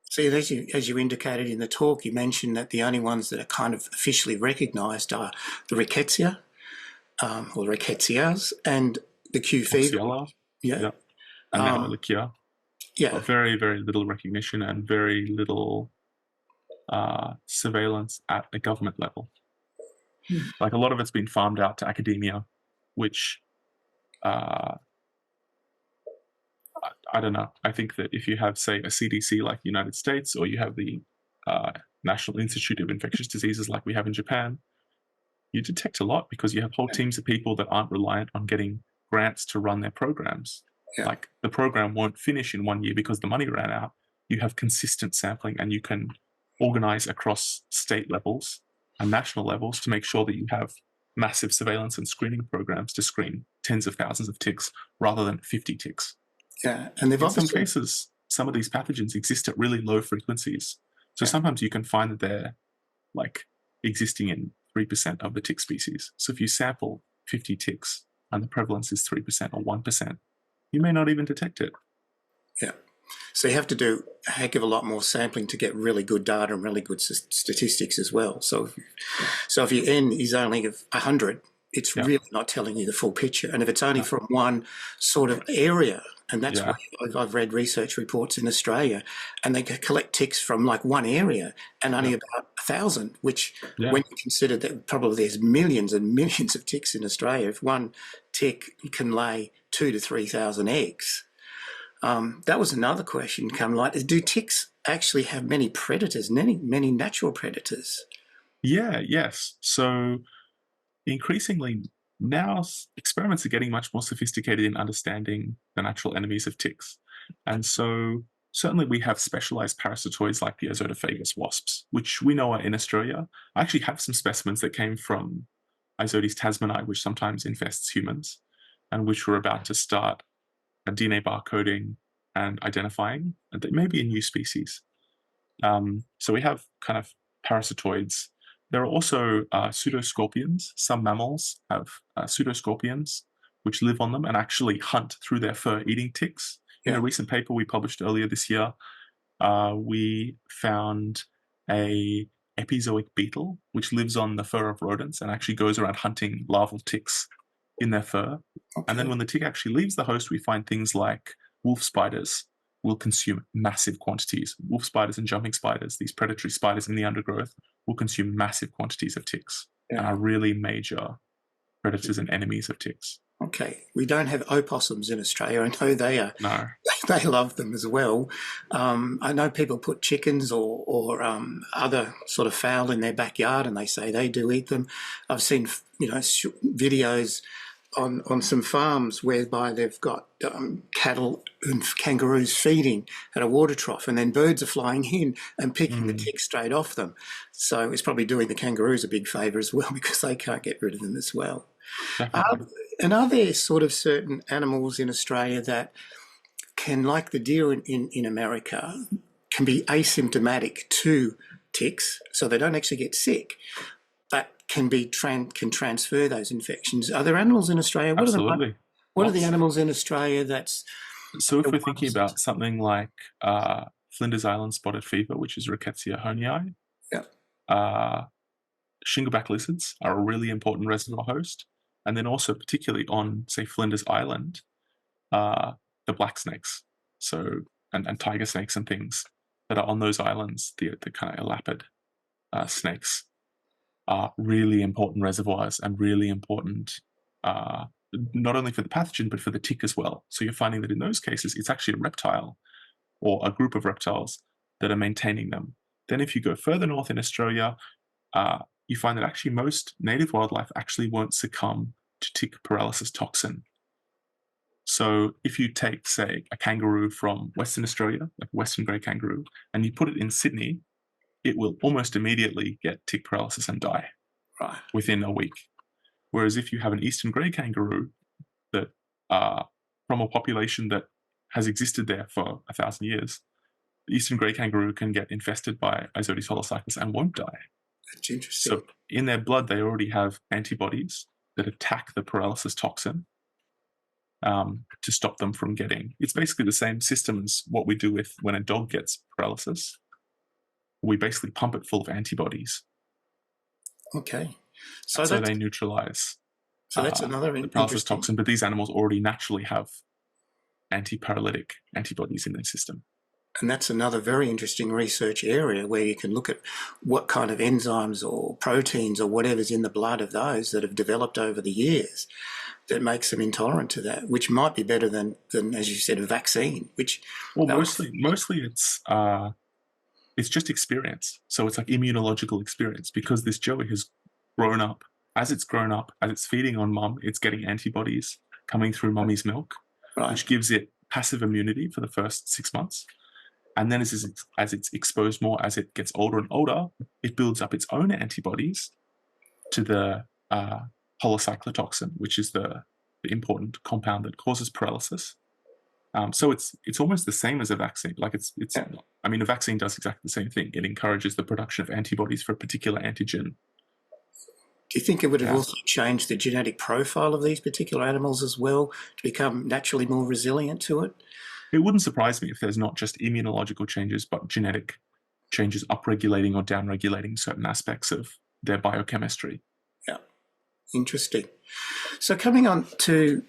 See, as you indicated in the talk, you mentioned that the only ones that are kind of officially recognised are the rickettsia, or rickettsias, and the Q fever. Yeah. And now Ehrlichia. Yeah. But very, very little recognition and very little surveillance at the government level. Like, a lot of it's been farmed out to academia, which I don't know. I think that if you have, say, a CDC like the United States, or you have the National Institute of Infectious Diseases like we have in Japan, you detect a lot because you have whole teams of people that aren't reliant on getting grants to run their programs. Yeah. Like, the program won't finish in 1 year because the money ran out. You have consistent sampling, and you can organize across state levels and national levels to make sure that you have massive surveillance and screening programs to screen tens of thousands of ticks rather than 50 ticks. Yeah, and in some cases, some of these pathogens exist at really low frequencies. So sometimes you can find that they're like existing in 3% of the tick species. So if you sample 50 ticks and the prevalence is 3% or 1%, you may not even detect it. Yeah. So you have to do a heck of a lot more sampling to get really good data and really good statistics as well. So if your N is only 100, it's really not telling you the full picture. And if it's only from one sort of area, and that's why I've read research reports in Australia, and they collect ticks from like one area and only about 1,000, which when you consider that probably there's millions and millions of ticks in Australia, if one tick can lay 2,000 to 3,000 eggs. That was another question come light. Do ticks actually have many predators, many natural predators? Yes. So increasingly now experiments are getting much more sophisticated in understanding the natural enemies of ticks. And so certainly we have specialized parasitoids like the Azotophagous wasps, which we know are in Australia. I actually have some specimens that came from Isotes tasmani, which sometimes infests humans, and which we're about to start DNA barcoding and identifying, and they may be a new species. So we have kind of parasitoids. There are also pseudoscorpions. Some mammals have pseudoscorpions, which live on them and actually hunt through their fur, eating ticks. In a recent paper we published earlier this year, we found a epizoic beetle, which lives on the fur of rodents and actually goes around hunting larval ticks in their fur. Okay. And then when the tick actually leaves the host, we find things like wolf spiders will consume massive quantities. Wolf spiders and jumping spiders, these predatory spiders in the undergrowth, will consume massive quantities of ticks and are really major predators and enemies of ticks. Okay, we don't have opossums in Australia. I know they are. No. They love them as well. I know people put chickens or other sort of fowl in their backyard, and they say they do eat them. I've seen videos on some farms whereby they've got cattle and kangaroos feeding at a water trough, and then birds are flying in and picking the ticks straight off them. So it's probably doing the kangaroos a big favour as well, because they can't get rid of them as well. And are there sort of certain animals in Australia that can, like the deer in America, can be asymptomatic to ticks, so they don't actually get sick, but can transfer those infections. Are there animals in Australia? Absolutely. What are the animals in Australia that's... So if we're thinking about something like Flinders Island spotted fever, which is Rickettsia honii, shingleback lizards are a really important reservoir host. And then also particularly on, say, Flinders Island, the black snakes, and tiger snakes and things that are on those islands, the kind of elapid snakes, are really important reservoirs and really important not only for the pathogen, but for the tick as well. So you're finding that in those cases, it's actually a reptile or a group of reptiles that are maintaining them. Then if you go further north in Australia, you find that actually most native wildlife actually won't succumb to tick paralysis toxin. So if you take, say, a kangaroo from Western Australia, like a Western grey kangaroo, and you put it in Sydney, it will almost immediately get tick paralysis and die within a week. Whereas if you have an Eastern grey kangaroo that from a population that has existed there for 1,000 years, the Eastern grey kangaroo can get infested by Isodes holocycles and won't die. That's interesting. So in their blood, they already have antibodies that attack the paralysis toxin to stop them from getting. It's basically the same system as what we do with when a dog gets paralysis. We basically pump it full of antibodies. Okay. So they neutralize that's another the paralysis toxin, but these animals already naturally have antiparalytic antibodies in their system. And that's another very interesting research area where you can look at what kind of enzymes or proteins or whatever's in the blood of those that have developed over the years that makes them intolerant to that, which might be better than as you said, a vaccine. Mostly it's just experience. So it's like immunological experience, because this joey has grown up. As it's feeding on mum, it's getting antibodies coming through mummy's milk, which gives it passive immunity for the first 6 months. And then as it's exposed more, as it gets older and older, it builds up its own antibodies to the holocyclotoxin, which is the important compound that causes paralysis. So it's almost the same as a vaccine. Like I mean, a vaccine does exactly the same thing. It encourages the production of antibodies for a particular antigen. Do you think it would have also changed the genetic profile of these particular animals as well to become naturally more resilient to it? It wouldn't surprise me if there's not just immunological changes, but genetic changes upregulating or downregulating certain aspects of their biochemistry. Yeah, interesting. So coming on to,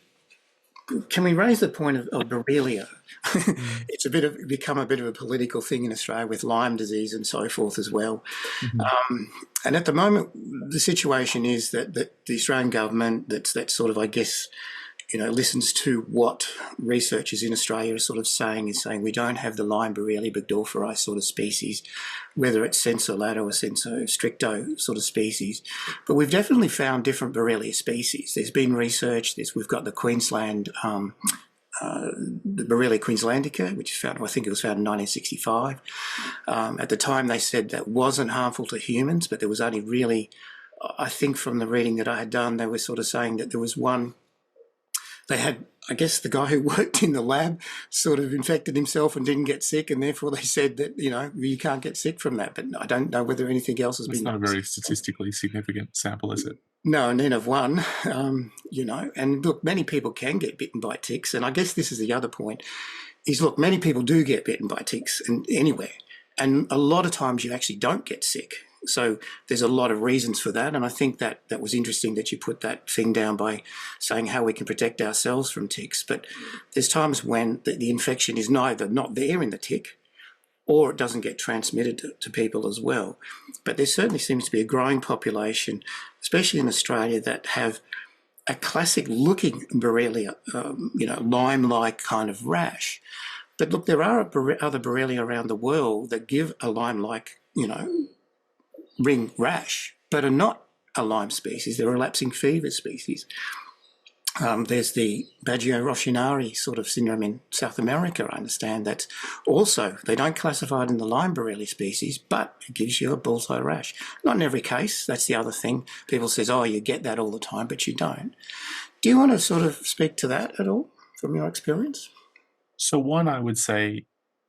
can we raise the point of Borrelia? It's become a bit of a political thing in Australia with Lyme disease and so forth as well. Mm-hmm. And at the moment, the situation is that the Australian government, that sort of, I guess, listens to what researchers in Australia are sort of saying we don't have the Lyme Borrelia burgdorferi sort of species, whether it's sensu lato or sensu stricto sort of species. But we've definitely found different Borrelia species. There's been research. We've got the Queensland, the Borrelia queenslandica, which is found, I think it was found in 1965. At the time, they said that wasn't harmful to humans, but there was only really, I think from the reading that I had done, they were sort of saying that there was one. They had, I guess, the guy who worked in the lab sort of infected himself and didn't get sick, and therefore they said that, you can't get sick from that. But I don't know whether anything else has been... It's not a very statistically significant sample, is it? No, and then of one, And look, many people can get bitten by ticks, and I guess this is the other point, is, look, many people do get bitten by ticks anywhere, and a lot of times you actually don't get sick. So there's a lot of reasons for that, and I think that was interesting that you put that thing down by saying how we can protect ourselves from ticks. But there's times when the infection is neither not there in the tick or it doesn't get transmitted to people as well. But there certainly seems to be a growing population, especially in Australia, that have a classic-looking Borrelia, Lyme-like kind of rash. But look, there are other Borrelia around the world that give a Lyme-like, ring rash, but are not a Lyme species. They're a relapsing fever species. There's the Baggio roshinari sort of syndrome in South America, I understand. That's also, they don't classify it in the Lyme Borrelia species, but it gives you a bullseye rash. Not in every case. That's the other thing. People says, oh, you get that all the time, but you don't. Do you want to sort of speak to that at all from your experience? So one, I would say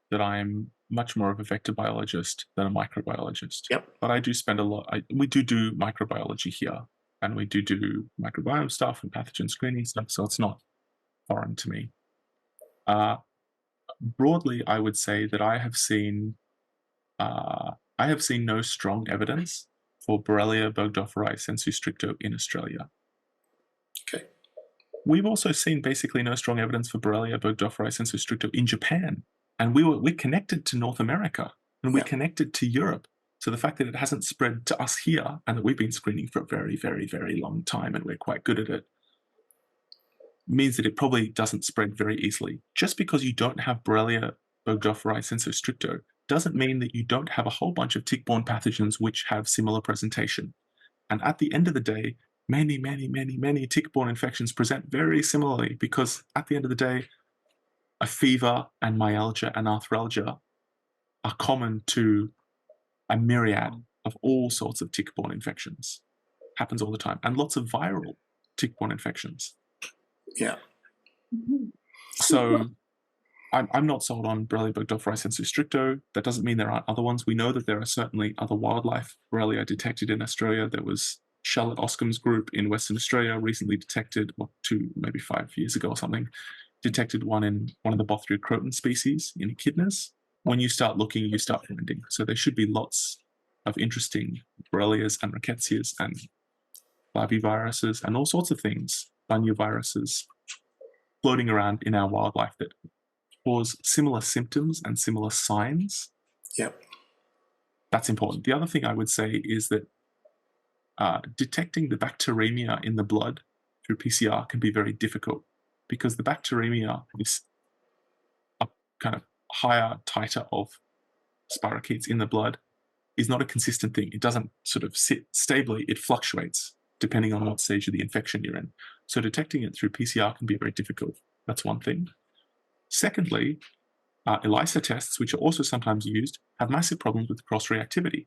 that I'm much more of a vector biologist than a microbiologist. Yep. But I do spend a lot. We do microbiology here, and we do microbiome stuff and pathogen screening stuff. So it's not foreign to me. Broadly, I would say that I have seen no strong evidence for Borrelia burgdorferi sensu stricto in Australia. Okay. We've also seen basically no strong evidence for Borrelia burgdorferi sensu stricto in Japan, and we're connected to North America, and we're connected to Europe. So the fact that it hasn't spread to us here, and that we've been screening for a very, very, very long time, and we're quite good at it, means that it probably doesn't spread very easily. Just because you don't have Borrelia burgdorferi sensu stricto doesn't mean that you don't have a whole bunch of tick-borne pathogens which have similar presentation. And at the end of the day, many, many, many, many tick-borne infections present very similarly, because at the end of the day, a fever and myalgia and arthralgia are common to a myriad of all sorts of tick-borne infections. Happens all the time. And lots of viral tick-borne infections. Yeah. So I'm not sold on Borrelia burgdorferi sensu stricto. That doesn't mean there aren't other ones. We know that there are certainly other wildlife Borrelia detected in Australia. There was Charlotte Oscombe's group in Western Australia recently detected, maybe 5 years ago or something, detected one in one of the Bothria croton species in echidnas. When you start looking, you start finding. So there should be lots of interesting Borrelias and Rickettsias and flaviviruses and all sorts of things, bunyaviruses, floating around in our wildlife that cause similar symptoms and similar signs. Yep. That's important. The other thing I would say is that detecting the bacteremia in the blood through PCR can be very difficult, because the bacteremia is a kind of higher titer of spirochetes in the blood is not a consistent thing. It doesn't sort of sit stably. It fluctuates depending on what stage of the infection you're in. So detecting it through PCR can be very difficult. That's one thing. Secondly, ELISA tests, which are also sometimes used, have massive problems with cross-reactivity.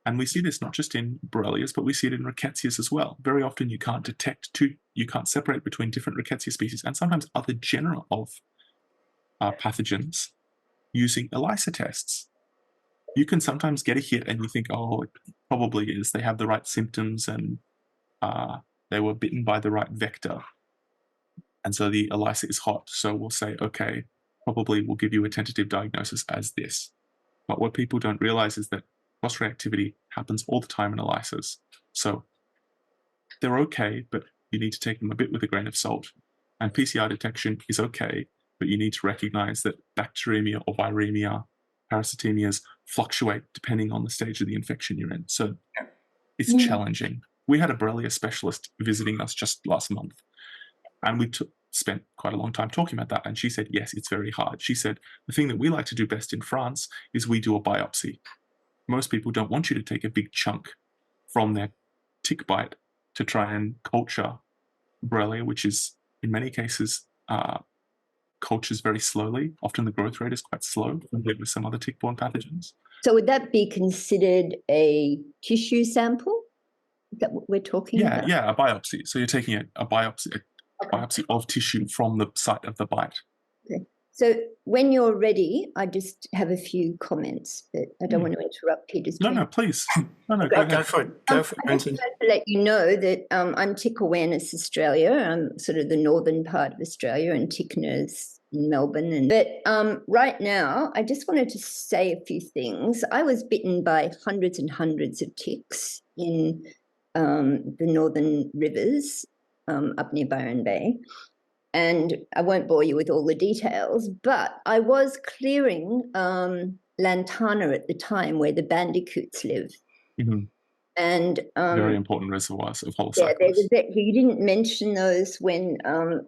And we see this not just in Borrelias, but we see it in Ricketsias as well. Very often you can't you can't separate between different Rickettsia species and sometimes other genera of pathogens using ELISA tests. You can sometimes get a hit and you think, oh, it probably is. They have the right symptoms and they were bitten by the right vector. And so the ELISA is hot. So we'll say, okay, probably we'll give you a tentative diagnosis as this. But what people don't realize is that cross-reactivity happens all the time in ELISAs. So they're okay, but you need to take them a bit with a grain of salt. And PCR detection is okay, but you need to recognize that bacteremia or viremia, parasitemias fluctuate depending on the stage of the infection you're in. So it's challenging. We had a Borrelia specialist visiting us just last month, and we spent quite a long time talking about that. And she said, yes, it's very hard. She said, the thing that we like to do best in France is we do a biopsy. Most people don't want you to take a big chunk from their tick bite to try and culture Borrelia, which is in many cases cultures very slowly. Often the growth rate is quite slow compared with some other tick-borne pathogens. So would that be considered a tissue sample? Is that what we're talking about? Yeah, a biopsy. So you're taking a biopsy of tissue from the site of the bite. Okay. So when you're ready, I just have a few comments, but I don't want to interrupt Peter's. No, please. No, Go for it. Go for it, Vincent. To let you know that I'm Tick Awareness Australia. I'm sort of the northern part of Australia, and Tick Nurse in Melbourne. But right now, I just wanted to say a few things. I was bitten by hundreds and hundreds of ticks in the northern rivers up near Byron Bay. And I won't bore you with all the details, but I was clearing Lantana at the time, where the bandicoots live. Mm-hmm. And very important reservoirs of holocycles. Yeah, you didn't mention those when I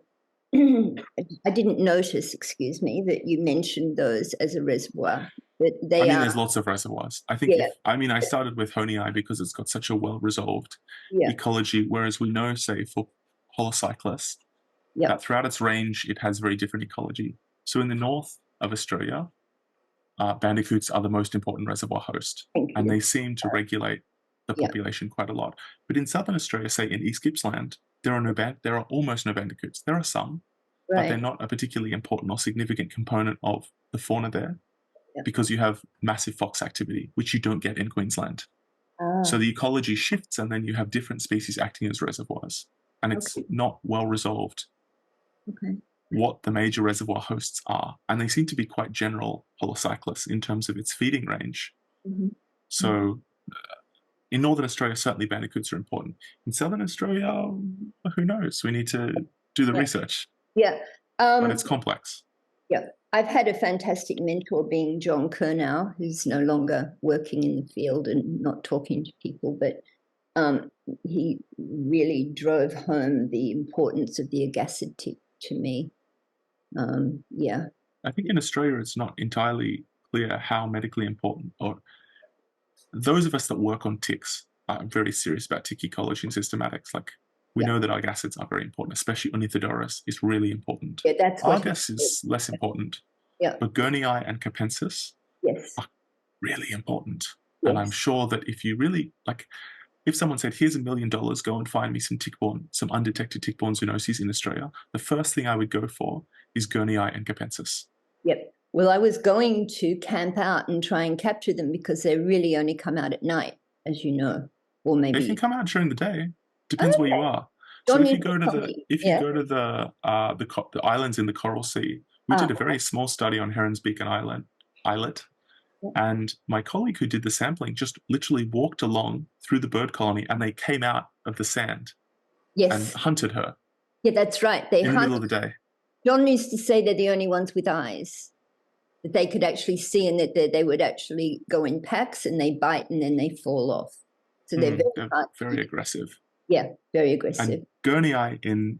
didn't notice, excuse me, that you mentioned those as a reservoir. But there's lots of reservoirs. I think. I started with Honii because it's got such a well-resolved ecology, whereas we know, say, for holocyclus, that throughout its range, it has very different ecology. So in the north of Australia, bandicoots are the most important reservoir host, and they seem to regulate the population quite a lot. But in southern Australia, say in East Gippsland, there are almost no bandicoots. There are some, but they're not a particularly important or significant component of the fauna there. because you have massive fox activity, which you don't get in Queensland. So Ah, the ecology shifts, and then you have different species acting as reservoirs. And it's okay. not well resolved Okay. what the major reservoir hosts are. And they seem to be quite general holocyclists in terms of its feeding range. Mhm. So in Northern Australia, certainly bandicoots are important. In Southern Australia, who knows? We need to do the Yeah. research, Yeah. but it's complex. Yeah. I've had a fantastic mentor being John Kernow, who's no longer working in the field and not talking to people, but he really drove home the importance of the agacid tick to me. Yeah. I think in Australia, it's not entirely clear how medically important, or those of us that work on ticks are very serious about tick ecology and systematics. Like, we Yeah. know that agacids are very important, especially Ornithodoros is really important. Yeah, that's what Argus is less important, Yeah. but Gurnii and Capensis Yes. are really important. Yes. And I'm sure that if you really, like, if someone said, here's $1 million, go and find me some tick-borne, some undetected tick-borne zoonoses in Australia, the first thing I would go for is Gurnii and Capensis. Yep. Well, I was going to camp out and try and capture them because they really only come out at night, as you know, or maybe They can come out during the day. Depends where you are. So John if you used go to tell the me. if you go to the islands in the Coral Sea, we did a very small study on Heron's Beak and Islet, and my colleague who did the sampling just literally walked along through the bird colony, and they came out of the sand and Yes. hunted her Yeah, that's right. They in the hunt. middle of the day. John used to say they're the only ones with eyes that they could actually see, and that they would actually go in packs and they bite and then they fall off. So they're very hard. Very aggressive. Yeah, very aggressive. And Gurnii in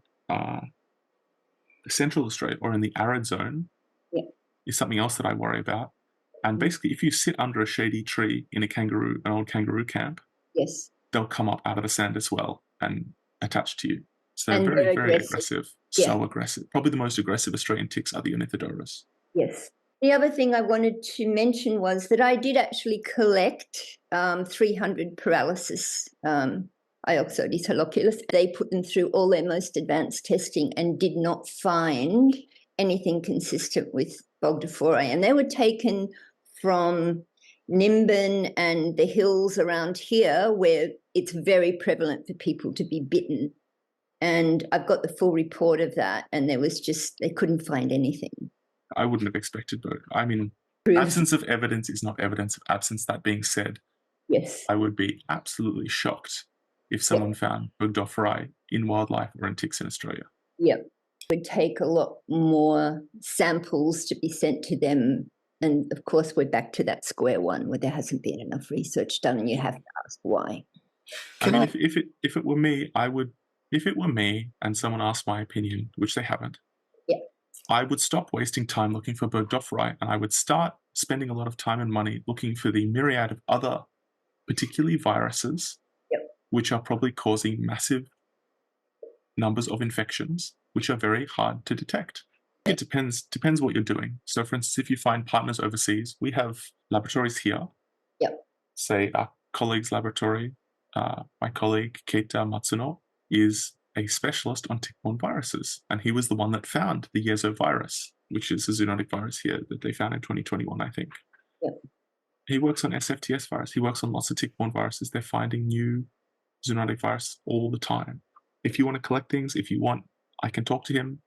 Central Australia or in the arid zone is something else that I worry about. And basically, if you sit under a shady tree in an old kangaroo camp, Yes, they'll come up out of the sand as well and attach to you. So they're and very, they're very aggressive. aggressive. Yeah. So aggressive. Probably the most aggressive Australian ticks are the Ornithodoros. Yes. The other thing I wanted to mention was that I did actually collect 300 paralysis Ioxodes holoculus. They put them through all their most advanced testing and did not find anything consistent with Bogdaphorae. And they were taken from Nimbin and the hills around here, where it's very prevalent for people to be bitten. And I've got the full report of that, and they couldn't find anything. I wouldn't have expected both. I mean, absence of evidence is not evidence of absence. That being said, yes, I would be absolutely shocked if someone found Bogdaphorae in wildlife or in ticks in Australia. Yep. It would take a lot more samples to be sent to them. And of course, we're back to that square one where there hasn't been enough research done, and you have to ask why. I mean, if it were me, I would. If it were me and someone asked my opinion, which they haven't, I would stop wasting time looking for Bogdaphorae, and I would start spending a lot of time and money looking for the myriad of other, particularly viruses, which are probably causing massive numbers of infections, which are very hard to detect. It depends what you're doing. So, for instance, if you find partners overseas, we have laboratories here. Say our colleague's laboratory, my colleague Keita Matsuno is a specialist on tick-borne viruses, and he was the one that found the Yezo virus, which is a zoonotic virus here that they found in 2021, I think. He works on SFTS virus. He works on lots of tick-borne viruses. They're finding new zoonotic virus all the time. If you want to collect things, if you want, I can talk to him.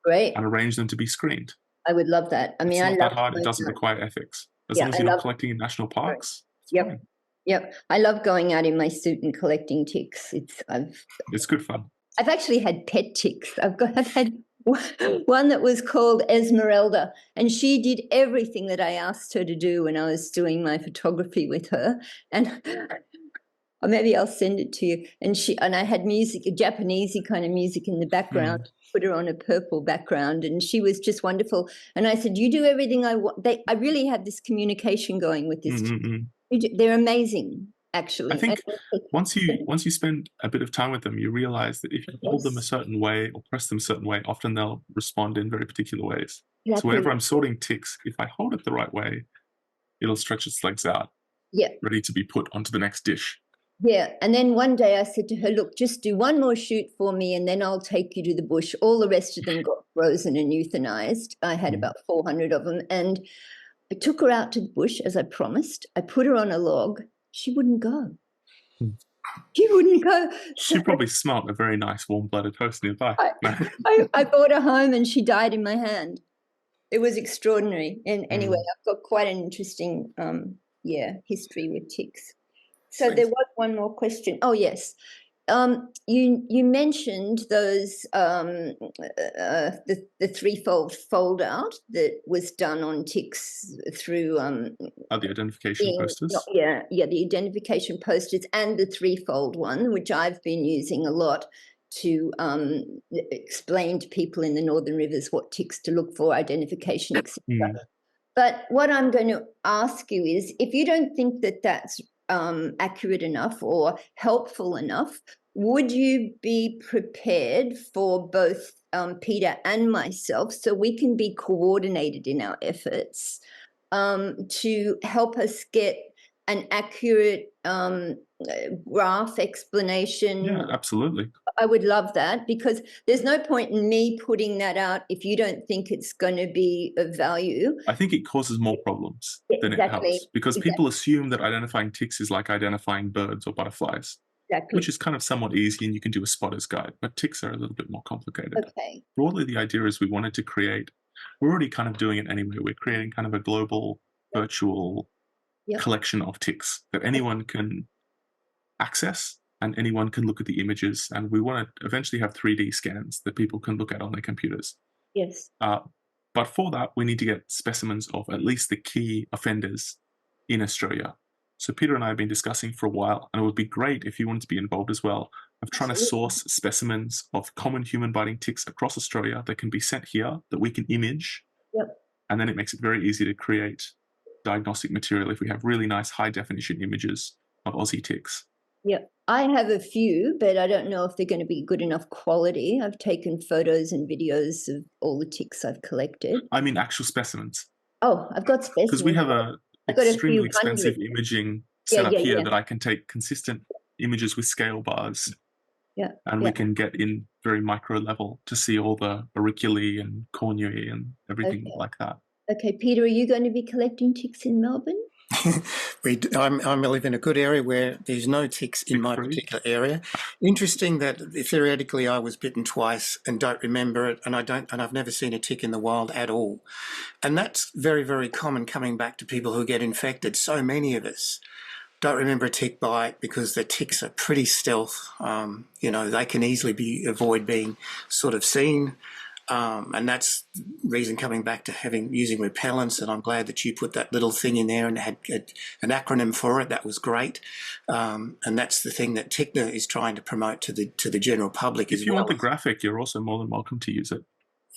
Great. And arrange them to be screened. I would love that. I mean, it's not that hard. It doesn't require ethics. As long as you're not collecting in national parks. Yep. I love going out in my suit and collecting ticks. It's good fun. I've actually had pet ticks. I've had one that was called Esmeralda, and she did everything that I asked her to do when I was doing my photography with her. And or maybe I'll send it to you. And I had music, a Japanesey kind of music in the background. Put her on a purple background, and she was just wonderful. And I said, "You do everything I want." I really have this communication going with this. They're amazing, actually. I think once you spend a bit of time with them, you realize that if you hold them a certain way or press them a certain way, often they'll respond in very particular ways. So whenever I'm sorting ticks, if I hold it the right way, it'll stretch its legs out, ready to be put onto the next dish. Yeah, and then one day I said to her, "Look, just do one more shoot for me, and then I'll take you to the bush." All the rest of them got frozen and euthanized. I had about 400 of them, and I took her out to the bush, as I promised. I put her on a log. She wouldn't go. She wouldn't go. She probably smelt a very nice warm-blooded host nearby. I brought her home and she died in my hand. It was extraordinary. And anyway, I've got quite an interesting history with ticks. So there was one more question. Oh, yes. You mentioned those the threefold fold out that was done on ticks through the identification posters. The identification posters and the threefold one, which I've been using a lot to explain to people in the Northern Rivers what ticks to look for, identification, etc. But what I'm going to ask you is, if you don't think that that's accurate enough or helpful enough, would you be prepared for both Peter and myself, so we can be coordinated in our efforts to help us get an accurate graph explanation? Yeah, absolutely. I would love that, because there's no point in me putting that out if you don't think it's going to be of value. I think it causes more problems than it helps, because people assume that identifying ticks is like identifying birds or butterflies, which is kind of somewhat easy and you can do a spotter's guide, but ticks are a little bit more complicated. Okay. Broadly, the idea is we wanted to create, we're already kind of doing it anyway, we're creating kind of a global virtual collection of ticks that anyone can access and anyone can look at the images, and we want to eventually have 3D scans that people can look at on their computers. Yes. But for that, we need to get specimens of at least the key offenders in Australia. So Peter and I have been discussing for a while, and it would be great if you wanted to be involved as well, of trying to source specimens of common human-biting ticks across Australia that can be sent here, that we can image. And then it makes it very easy to create diagnostic material if we have really nice high-definition images of Aussie ticks. I have a few, but I don't know if they're going to be good enough quality. I've taken photos and videos of all the ticks I've collected. I mean actual specimens. Oh, I've got specimens. Because we have a extremely expensive imaging setup here that I can take consistent images with scale bars. And we can get in very micro level to see all the auriculae and cornuae and everything like that. Okay, Peter, are you going to be collecting ticks in Melbourne? I live in a good area where there's no ticks in my particular area. Interesting that theoretically I was bitten twice and don't remember it, and I've never seen a tick in the wild at all. And that's very, very common coming back to people who get infected. So many of us don't remember a tick bite because the ticks are pretty stealth. They can easily avoid being sort of seen. And that's the reason coming back to using repellents, and I'm glad that you put that little thing in there and had an acronym for it. That was great. And that's the thing that TICNA is trying to promote to the general public as well. If you want the graphic, you're also more than welcome to use it.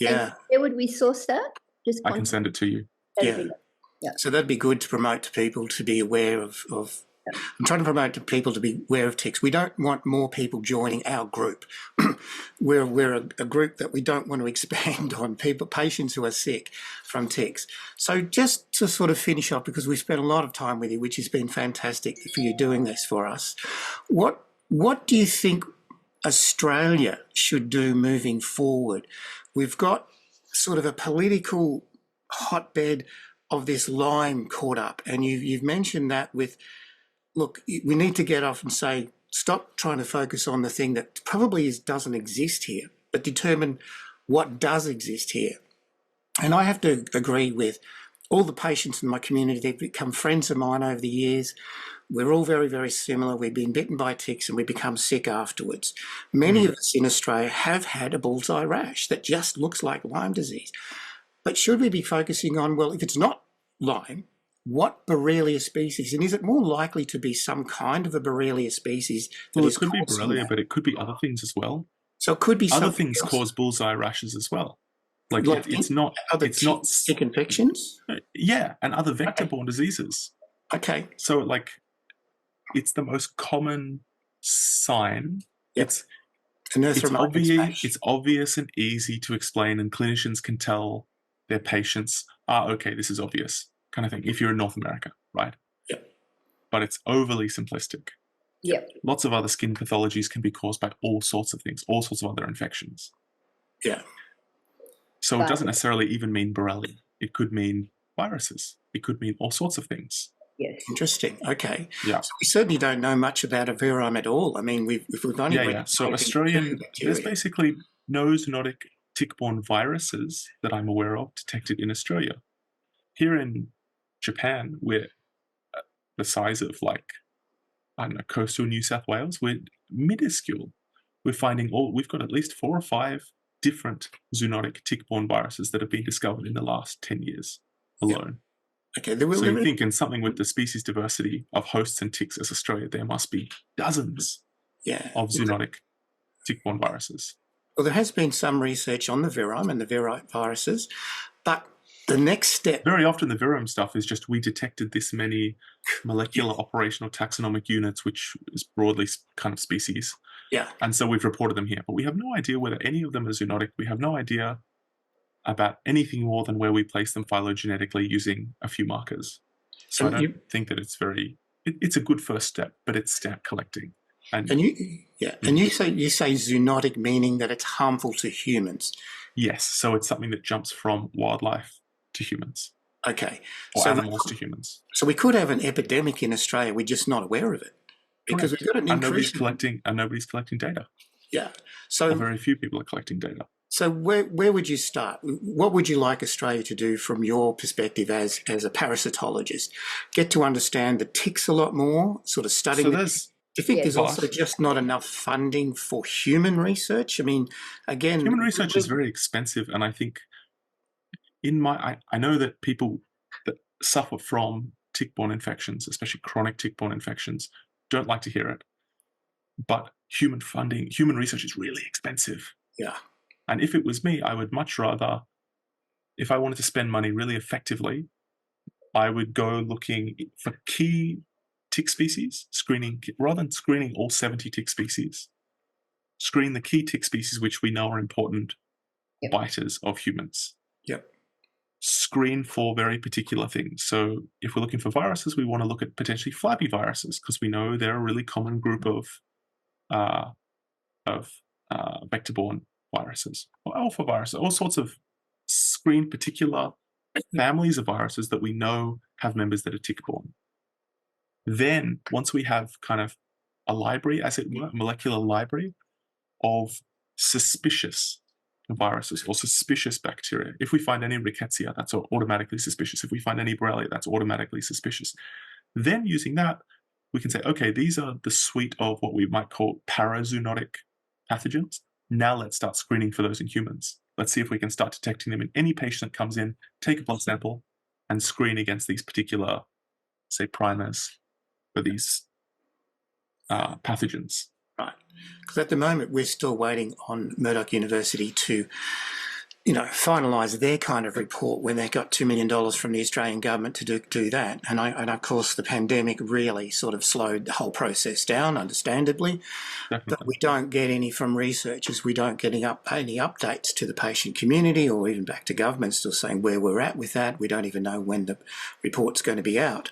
And where would we source that? I can send it to you. So that'd be good to promote to people to be aware of I'm trying to promote to people to be aware of ticks. We don't want more people joining our group. We're a group that we don't want to expand on patients who are sick from ticks. So just to sort of finish off, because we've spent a lot of time with you, which has been fantastic for you doing this for us, what do you think Australia should do moving forward? We've got sort of a political hotbed of this Lyme caught up, and you've mentioned that with, look, we need to get off and say, stop trying to focus on the thing that probably doesn't exist here, but determine what does exist here. And I have to agree with all the patients in my community. They've become friends of mine over the years. We're all very, very similar. We've been bitten by ticks and we become sick afterwards. Many of us in Australia have had a bullseye rash that just looks like Lyme disease. But should we be focusing on, well, if it's not Lyme, what Borrelia species, and is it more likely to be some kind of a Borrelia species? Well, it could be Borrelia, but it could be other things as well. So it could be other things cause bullseye rashes as well. It's not tick infections. Yeah, and other vector-borne diseases. Okay. So it's the most common sign. It's obvious and easy to explain, and clinicians can tell their patients, okay, this is obvious, kind of thing, if you're in North America, right? Yeah. But it's overly simplistic. Yeah. Lots of other skin pathologies can be caused by all sorts of things, all sorts of other infections. Yeah. So it doesn't necessarily even mean Borrelia. It could mean viruses. It could mean all sorts of things. Yes. Interesting. Okay. Yeah. So we certainly don't know much about a virome at all. I mean, we've only So there's basically no zoonotic tick-borne viruses that I'm aware of detected in Australia. Here in Japan, we're the size of coastal New South Wales. We're minuscule. We've got at least 4 or 5 different zoonotic tick-borne viruses that have been discovered in the last 10 years alone. Okay. So you think in something with the species diversity of hosts and ticks as Australia, there must be dozens of zoonotic tick-borne viruses. Well, there has been some research on the virome and the virite viruses, but the next step... Very often the virome stuff is just we detected this many molecular operational taxonomic units, which is broadly kind of species. Yeah. And so we've reported them here. But we have no idea whether any of them are zoonotic. We have no idea about anything more than where we place them phylogenetically using a few markers. So I don't think that it's it's a good first step, but it's stamp collecting. And you say zoonotic, meaning that it's harmful to humans. Yes, so it's something that jumps from wildlife to humans. Okay. Or animals to humans. So we could have an epidemic in Australia, we're just not aware of it. Because we've got an nobody's collecting data. Yeah. So or very few people are collecting data. So where would you start? What would you like Australia to do from your perspective as a parasitologist? Get to understand the ticks a lot more, sort of studying. Do you think there's also just not enough funding for human research? I mean, again, human research is very expensive, and I think I know that people that suffer from tick-borne infections, especially chronic tick-borne infections, don't like to hear it. But human research is really expensive. Yeah. And if it was me, I would much rather, if I wanted to spend money really effectively, I would go looking for key tick species, rather than screening all 70 tick species, screen the key tick species which we know are important biters of humans. Yep. Screen for very particular things. So if we're looking for viruses, we want to look at potentially flabby viruses because we know they're a really common group of vector-borne viruses or alpha viruses, all sorts of screen particular families of viruses that we know have members that are tick-borne. Then once we have kind of a library, as it were, a molecular library of suspicious viruses or suspicious bacteria. If we find any rickettsia, that's automatically suspicious. If we find any Borrelia, that's automatically suspicious. Then using that, we can say, okay, these are the suite of what we might call parazoonotic pathogens. Now let's start screening for those in humans. Let's see if we can start detecting them in any patient that comes in, take a blood sample, and screen against these particular, say, primers for these pathogens. Right. Because at the moment, we're still waiting on Murdoch University to, finalise their kind of report when they got $2 million from the Australian government to do that. And of course, the pandemic really sort of slowed the whole process down, understandably. Definitely. But we don't get any from researchers. We don't get any updates to the patient community or even back to government still saying where we're at with that. We don't even know when the report's going to be out,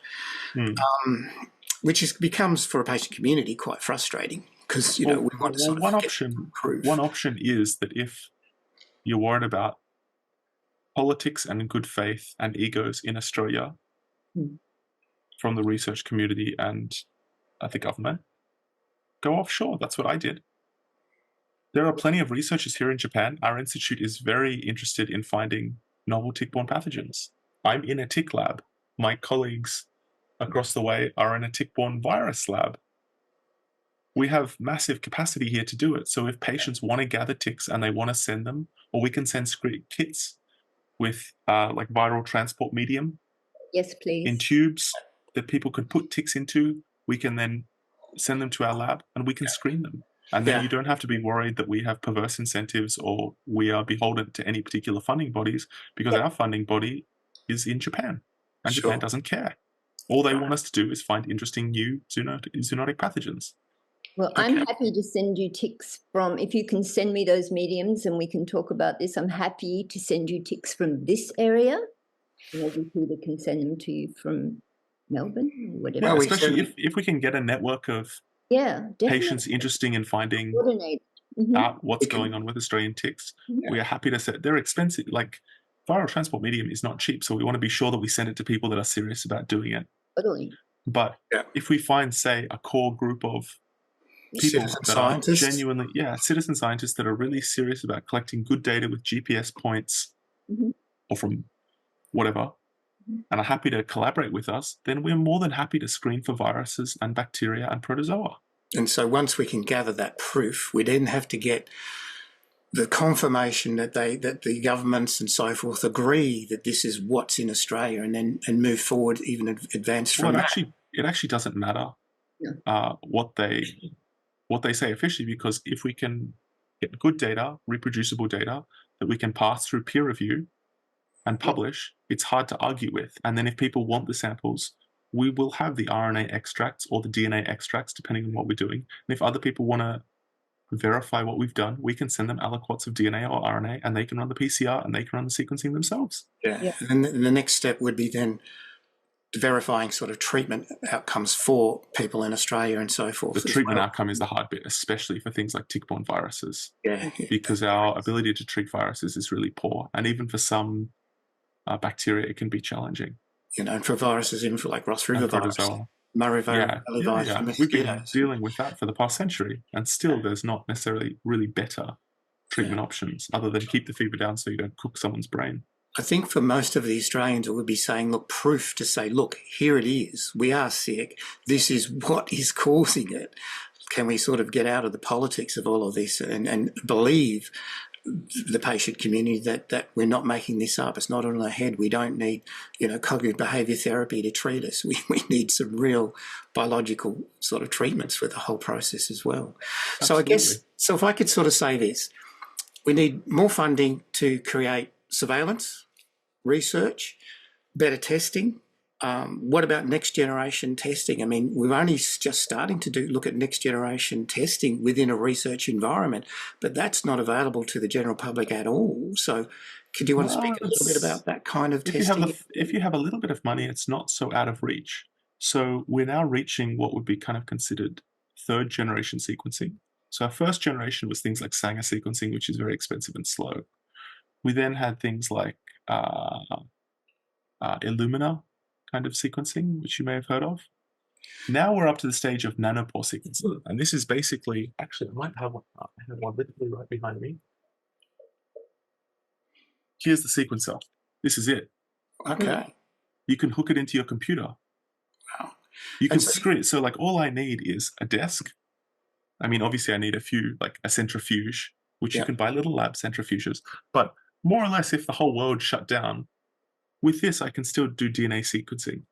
which becomes, for a patient community, quite frustrating. Because we want to sort of one option is that if you're worried about politics and good faith and egos in Australia from the research community and the government, go offshore. That's what I did. There are plenty of researchers here in Japan. Our institute is very interested in finding novel tick-borne pathogens. I'm in a tick lab. My colleagues across the way are in a tick-borne virus lab. We have massive capacity here to do it. So if patients want to gather ticks and they want to send them, or we can send kits with like viral transport medium. Yes, please. In tubes that people can put ticks into, we can then send them to our lab and we can screen them. And then you don't have to be worried that we have perverse incentives or we are beholden to any particular funding bodies because our funding body is in Japan and Japan doesn't care. All they want us to do is find interesting new zoonotic pathogens. Well, I'm happy to send you ticks if you can send me those mediums and we can talk about this, I'm happy to send you ticks from this area. Maybe Peter can send them to you from Melbourne or whatever. Yeah, especially if we can get a network of patients interested in finding out what's going on with Australian ticks. We are happy to say they're expensive. Like viral transport medium is not cheap, so we want to be sure that we send it to people that are serious about doing it. Totally. But if we find, say, a core group of people Citizen that are scientists. genuinely, citizen scientists that are really serious about collecting good data with GPS points or from whatever, and are happy to collaborate with us, then we're more than happy to screen for viruses and bacteria and protozoa. And so once we can gather that proof, we then have to get the confirmation that the governments and so forth agree that this is what's in Australia, and move forward, even advance from that. It actually doesn't matter what they say officially, because if we can get good data, reproducible data that we can pass through peer review and publish, it's hard to argue with. And then if people want the samples, we will have the RNA extracts or the DNA extracts, depending on what we're doing. And if other people want to verify what we've done, we can send them aliquots of DNA or RNA, and they can run the PCR and they can run the sequencing themselves. Yeah. And the next step would be then verifying sort of treatment outcomes for people in Australia and so forth. The treatment outcome is the hard bit, especially for things like tick-borne viruses. Yeah. Because our ability to treat viruses is really poor. And even for some bacteria, it can be challenging. You know, and for viruses, even for like Ross River virus, Murray virus, We've been dealing with that for the past century, and still there's not necessarily really better treatment options other than keep the fever down so you don't cook someone's brain. I think for most of the Australians, it would be saying, look, proof to say, look, here it is. We are sick. This is what is causing it. Can we sort of get out of the politics of all of this and believe the patient community that we're not making this up? It's not on our head. We don't need, cognitive behaviour therapy to treat us. We need some real biological sort of treatments for the whole process as well. Absolutely. So if I could sort of say this, we need more funding to create surveillance, research, better testing. What about next generation testing? I mean, we're only just starting to look at next generation testing within a research environment, but that's not available to the general public at all. So could you want to speak a little bit about that kind of testing? If you have a little bit of money, it's not so out of reach. So we're now reaching what would be kind of considered third generation sequencing. So our first generation was things like Sanger sequencing, which is very expensive and slow. We then had things like Illumina kind of sequencing, which you may have heard of. Now we're up to the stage of nanopore sequencing. And this is basically, actually, I might have one. I have one literally right behind me. Here's the sequencer. This is it. Okay. You can hook it into your computer. Wow. You can screen it. So like all I need is a desk. I mean, obviously I need a centrifuge, which you can buy little lab centrifuges. But more or less, if the whole world shut down, with this, I can still do DNA sequencing.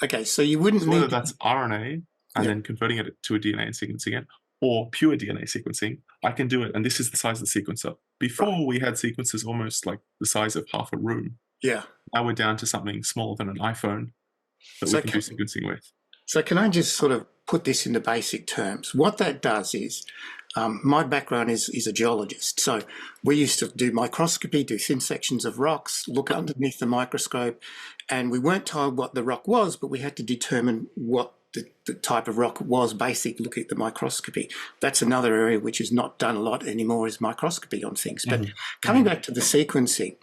Okay, so you wouldn't whether that's RNA and then converting it to a DNA and sequencing it, or pure DNA sequencing, I can do it. And this is the size of the sequencer. Before, we had sequencers almost like the size of half a room. Yeah. Now we're down to something smaller than an iPhone that we can do sequencing with. So can I just sort of put this into basic terms? What that does is, my background is a geologist. So we used to do microscopy, do thin sections of rocks, look underneath the microscope, and we weren't told what the rock was, but we had to determine what the type of rock was, basically look at the microscopy. That's another area which is not done a lot anymore, is microscopy on things. But coming back to the sequencing,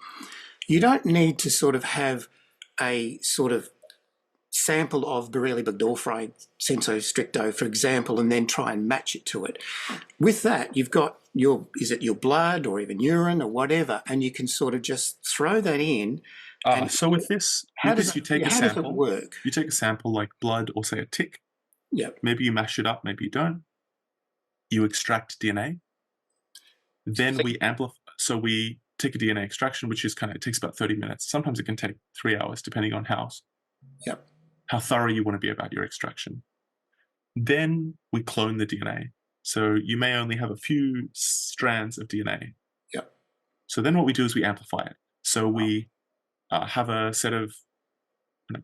you don't need to sort of have a sort of sample of Borrelia burgdorferi, sensu stricto, for example, and then try and match it to it. With that, you've got is it your blood or even urine or whatever, and you can sort of just throw that in. So with this, you take a sample. How does it work? You take a sample like blood or say a tick. Yep. Maybe you mash it up, maybe you don't. You extract DNA. Then we amplify. So we take a DNA extraction, which is it takes about 30 minutes. Sometimes it can take 3 hours, depending on how thorough you want to be about your extraction. Then we clone the DNA. So you may only have a few strands of DNA. Yep. So then what we do is we amplify it. So we have a set of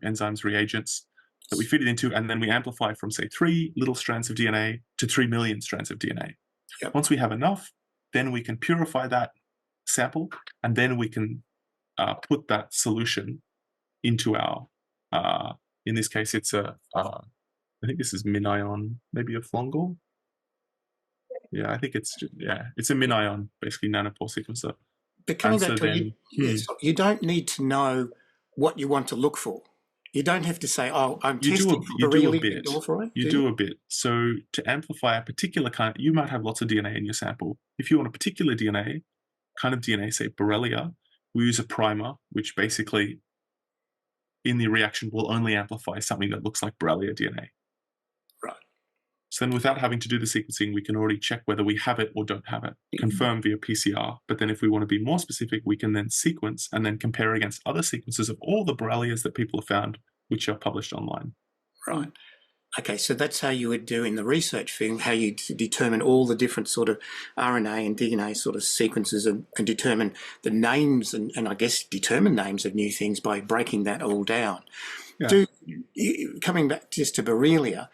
enzymes, reagents that we feed it into, and then we amplify from, say, 3 little strands of DNA to 3 million strands of DNA. Yep. Once we have enough, then we can purify that sample, and then we can put that solution into our, in this case, it's I think this is MinION, maybe a fungal. Yeah, I think it's a MinION, basically nanopore sequencer. But coming And back so to it, then, you don't need to know what you want to look for. You don't have to say, "Oh, I'm you testing for Borrelia burgdorferi." You do a bit. So to amplify a particular kind, you might have lots of DNA in your sample. If you want a particular kind of DNA, say Borrelia, we use a primer, which basically in the reaction will only amplify something that looks like Borrelia DNA. Right. So then without having to do the sequencing, we can already check whether we have it or don't have it, confirm via PCR. But then if we want to be more specific, we can then sequence and then compare against other sequences of all the Borrelias that people have found, which are published online. Right. Okay, so that's how you would do in the research field, how you determine all the different sort of RNA and DNA sort of sequences and determine the names and I guess determine names of new things by breaking that all down. Yeah. Coming back just to Borrelia,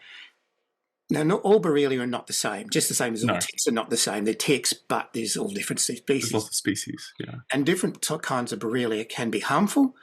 now not all Borrelia are not the same, just the same as all ticks are not the same. They're ticks, but there's all different species. There's lots of species, yeah. And different kinds of Borrelia can be harmful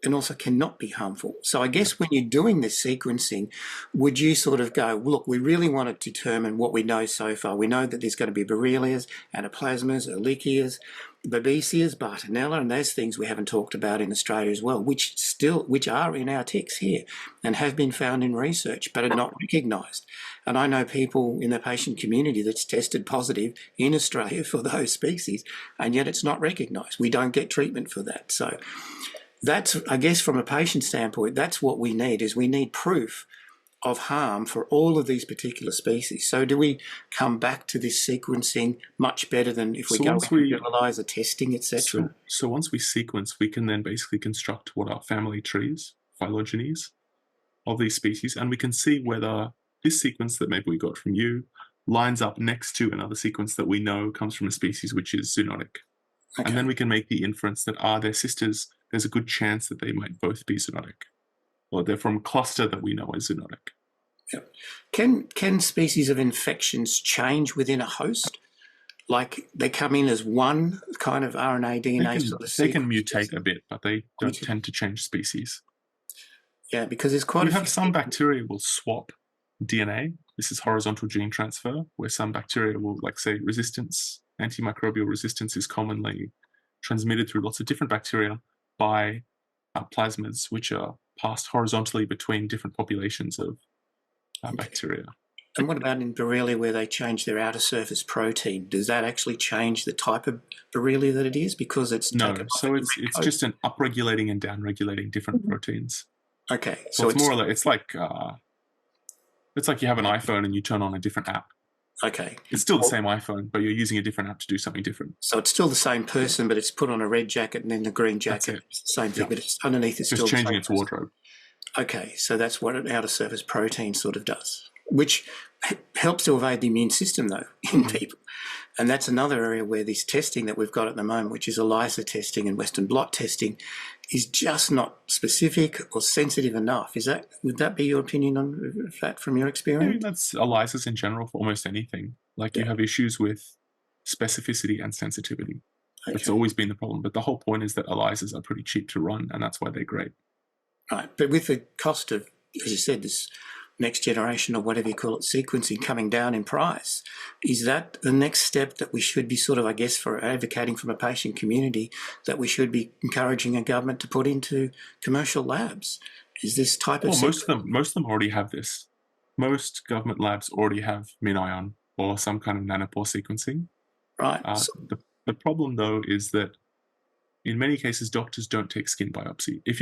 and also cannot be harmful. So I guess when you're doing this sequencing, would you sort of go, look, we really want to determine what we know so far. We know that there's going to be Borrelias, Anaplasmas, Ehrlichias, Babesias, Bartonella, and those things we haven't talked about in Australia as well, which are in our ticks here and have been found in research but are not recognised. And I know people in the patient community that's tested positive in Australia for those species, and yet it's not recognised. We don't get treatment for that. So that's, I guess, from a patient standpoint, that's what we need, is we need proof of harm for all of these particular species. So do we come back to this sequencing much better than if we go into ELISA testing, etc.? So once we sequence, we can then basically construct what are family trees, phylogenies of these species, and we can see whether this sequence that maybe we got from you lines up next to another sequence that we know comes from a species which is zoonotic. Okay. And then we can make the inference that they're sisters. There's a good chance that they might both be zoonotic, or they're from a cluster that we know is zoonotic. Yep. Can species of infections change within a host? Like they come in as one kind of RNA, DNA sort of sequence? They can mutate a bit, but they don't tend to change species. Yeah, because there's quite a few. Some bacteria will swap DNA. This is horizontal gene transfer, where some bacteria will, like say, antimicrobial resistance is commonly transmitted through lots of different bacteria by plasmids, which are passed horizontally between different populations of bacteria. And what about in Borrelia where they change their outer surface protein? Does that actually change the type of Borrelia that it is because it's so it's just an upregulating and downregulating different proteins. Okay, so it's more like it's like you have an iPhone and you turn on a different app. Okay. It's still the same iPhone, but you're using a different app to do something different. So it's still the same person, but it's put on a red jacket and then the green jacket. It's the same thing, but it's underneath it's just still changing its wardrobe. Okay, so that's what an outer surface protein sort of does, which helps to evade the immune system, though, in people. And that's another area where this testing that we've got at the moment, which is ELISA testing and Western blot testing, is just not specific or sensitive enough. Would that be your opinion on that from your experience? I mean, that's ELISAs in general for almost anything. Like you have issues with specificity and sensitivity. Okay. That's always been the problem. But the whole point is that ELISAs are pretty cheap to run, and that's why they're great. Right, but with the cost of, as you said, this next generation or whatever you call it, sequencing coming down in price, is that the next step that we should be sort of, I guess, for advocating from a patient community, that we should be encouraging a government to put into commercial labs? Is this type of... Well, most of them already have this. Most government labs already have MinION or some kind of nanopore sequencing. Right. The problem, though, is that in many cases, doctors don't take skin biopsy. If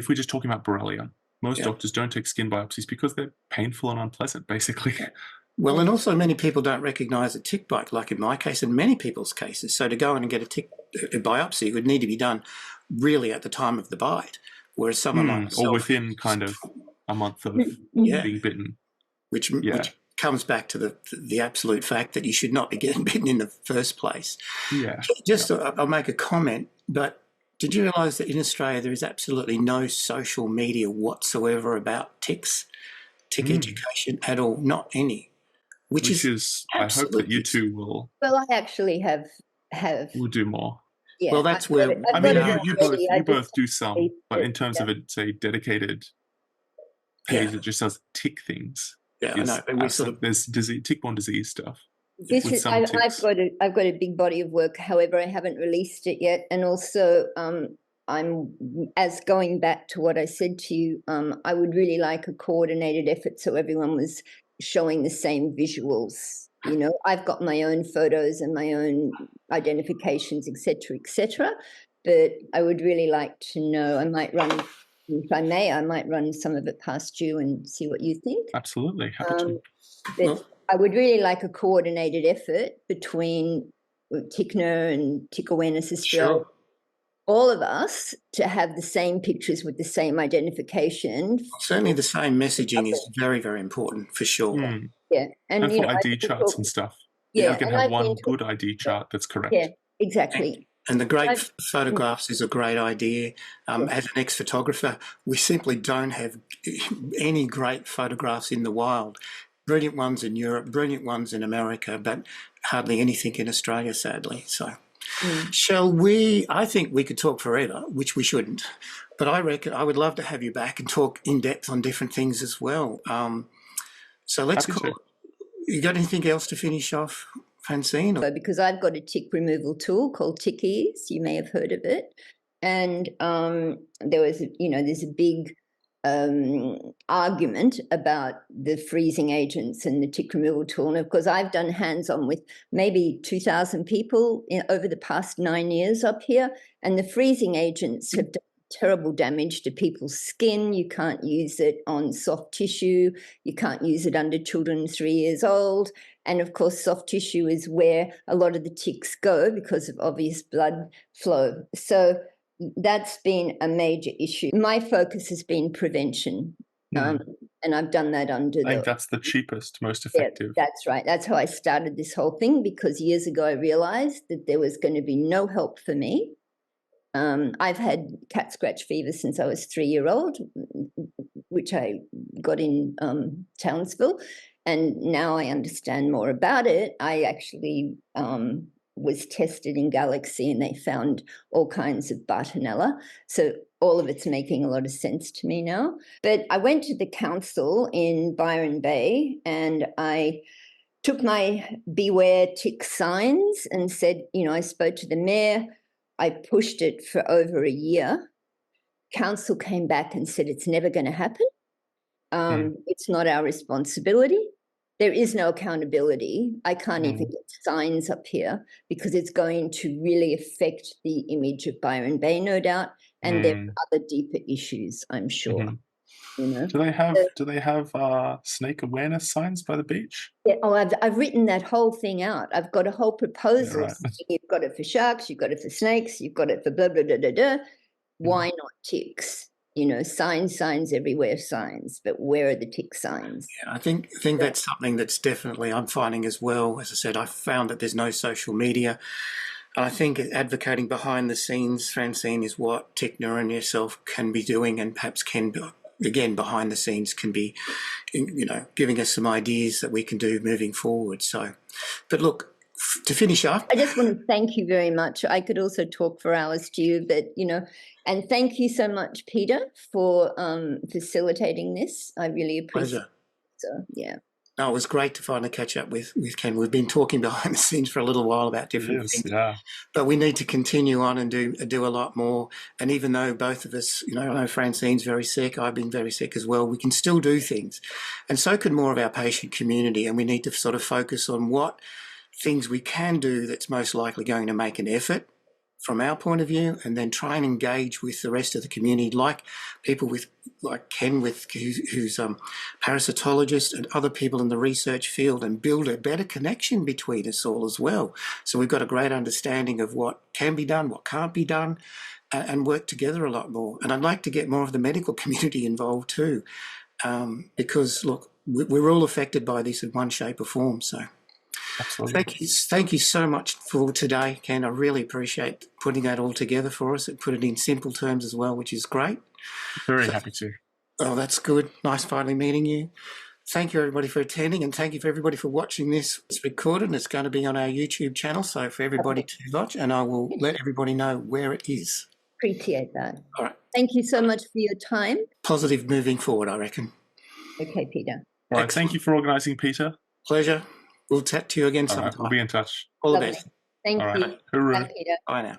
we're just talking about Borrelia, most doctors don't take skin biopsies because they're painful and unpleasant, basically. Well, and also many people don't recognise a tick bite, like in my case and many people's cases. So to go in and get a biopsy would need to be done really at the time of the bite, whereas someone like myself... Or within kind of a month of being bitten. Which comes back to the absolute fact that you should not be getting bitten in the first place. Yeah. I'll make a comment, but did you realise that in Australia there is absolutely no social media whatsoever about ticks, tick education at all? Not any. Which is I hope that you two will... Well, I actually have... We'll do more. Yeah, well, that's where... I mean, you both do some, but in terms of a dedicated page that just does tick things... Yeah, I know. But we sort of, there's tick-borne disease stuff. This with is some I've ticks. got a big body of work. However, I haven't released it yet, and also I'm as going back to what I said to you. I would really like a coordinated effort so everyone was showing the same visuals. You know, I've got my own photos and my own identifications, etc. But I would really like to know. I might run, if I may, I might run some of it past you and see what you think. Absolutely, happy to. But I would really like a coordinated effort between TICNA and Tick Awareness Australia, Sure. all of us, to have the same pictures with the same identification. Certainly the same messaging is very, very important for sure. Mm. Yeah. And you for know, ID charts and stuff. Yeah. You can and have I've one been good ID chart that's correct. Yeah, exactly. And the great photographs is a great idea. Yeah. As an ex-photographer, we simply don't have any great photographs in the wild. Brilliant ones in Europe, brilliant ones in America, but hardly anything in Australia, sadly. So shall we, I think we could talk forever, which we shouldn't, but I reckon I would love to have you back and talk in depth on different things as well. So let's Happy to. call. You got anything else to finish off, Francine? Because I've got a tick removal tool called Tickies. You may have heard of it. And there was, there's a big argument about the freezing agents and the tick removal tool. And of course, I've done hands-on with maybe 2,000 people over the past 9 years up here. And the freezing agents have done terrible damage to people's skin. You can't use it on soft tissue. You can't use it under children 3 years old. And of course, soft tissue is where a lot of the ticks go because of obvious blood flow. So that's been a major issue. My focus has been prevention. And I've done that under I think that's the cheapest, most Yeah, effective. that's right. That's how I started this whole thing, because years ago I realized that there was going to be no help for me. I've had cat scratch fever since I was 3-year-old, which I got in Townsville. And now I understand more about it. I actually was tested in Galaxy and they found all kinds of Bartonella. So all of it's making a lot of sense to me now. But I went to the council in Byron Bay and I took my beware tick signs and said, I spoke to the mayor. I pushed it for over a year. Council came back and said it's never going to happen. It's not our responsibility. There is no accountability. I can't even get signs up here because it's going to really affect the image of Byron Bay, no doubt. And there are other deeper issues, I'm sure. Do they have snake awareness signs by the beach? Yeah. Oh, I've written that whole thing out. I've got a whole proposal. Yeah, right. You've got it for sharks, you've got it for snakes, you've got it for blah, blah, blah, blah, blah. Why not ticks? Signs everywhere, signs. But where are the tick signs? Yeah, I think that's something that's definitely I'm finding as well. As I said, I found that there's no social media. And I think advocating behind the scenes, Francine, is what TICNA and yourself can be doing, and perhaps can be, again, behind the scenes can be, giving us some ideas that we can do moving forward. So, but look, to finish up, I just want to thank you very much. I could also talk for hours to you, but, and thank you so much, Peter, for facilitating this. I really appreciate it. So, yeah. No, it was great to finally catch up with Ken. We've been talking behind the scenes for a little while about different things, but we need to continue on and do a lot more. And even though both of us, I know Francine's very sick, I've been very sick as well, we can still do things. And so could more of our patient community. And we need to sort of focus on what things we can do that's most likely going to make an effort from our point of view, and then try and engage with the rest of the community, like people like Ken, who's Parisitologist, and other people in the research field, and build a better connection between us all as well. So we've got a great understanding of what can be done, what can't be done, and work together a lot more. And I'd like to get more of the medical community involved too, because look, we're all affected by this in one shape or form. So. Absolutely. Thank you so much for today, Ken. I really appreciate putting that all together for us and put it in simple terms as well, which is great. Very happy to. Oh, that's good. Nice finally meeting you. Thank you, everybody, for attending, and thank you for everybody for watching this. It's recorded and it's going to be on our YouTube channel, so for everybody to watch, and I will let everybody know where it is. Appreciate that. All right. Thank you so much for your time. Positive moving forward, I reckon. Okay, Peter. All right. Thank you for organising, Peter. Pleasure. we'll chat to you again All right, sometime. we'll be in touch. All the Lovely. best. Thank All right. you. Hooroo. Bye, Peter. Bye now.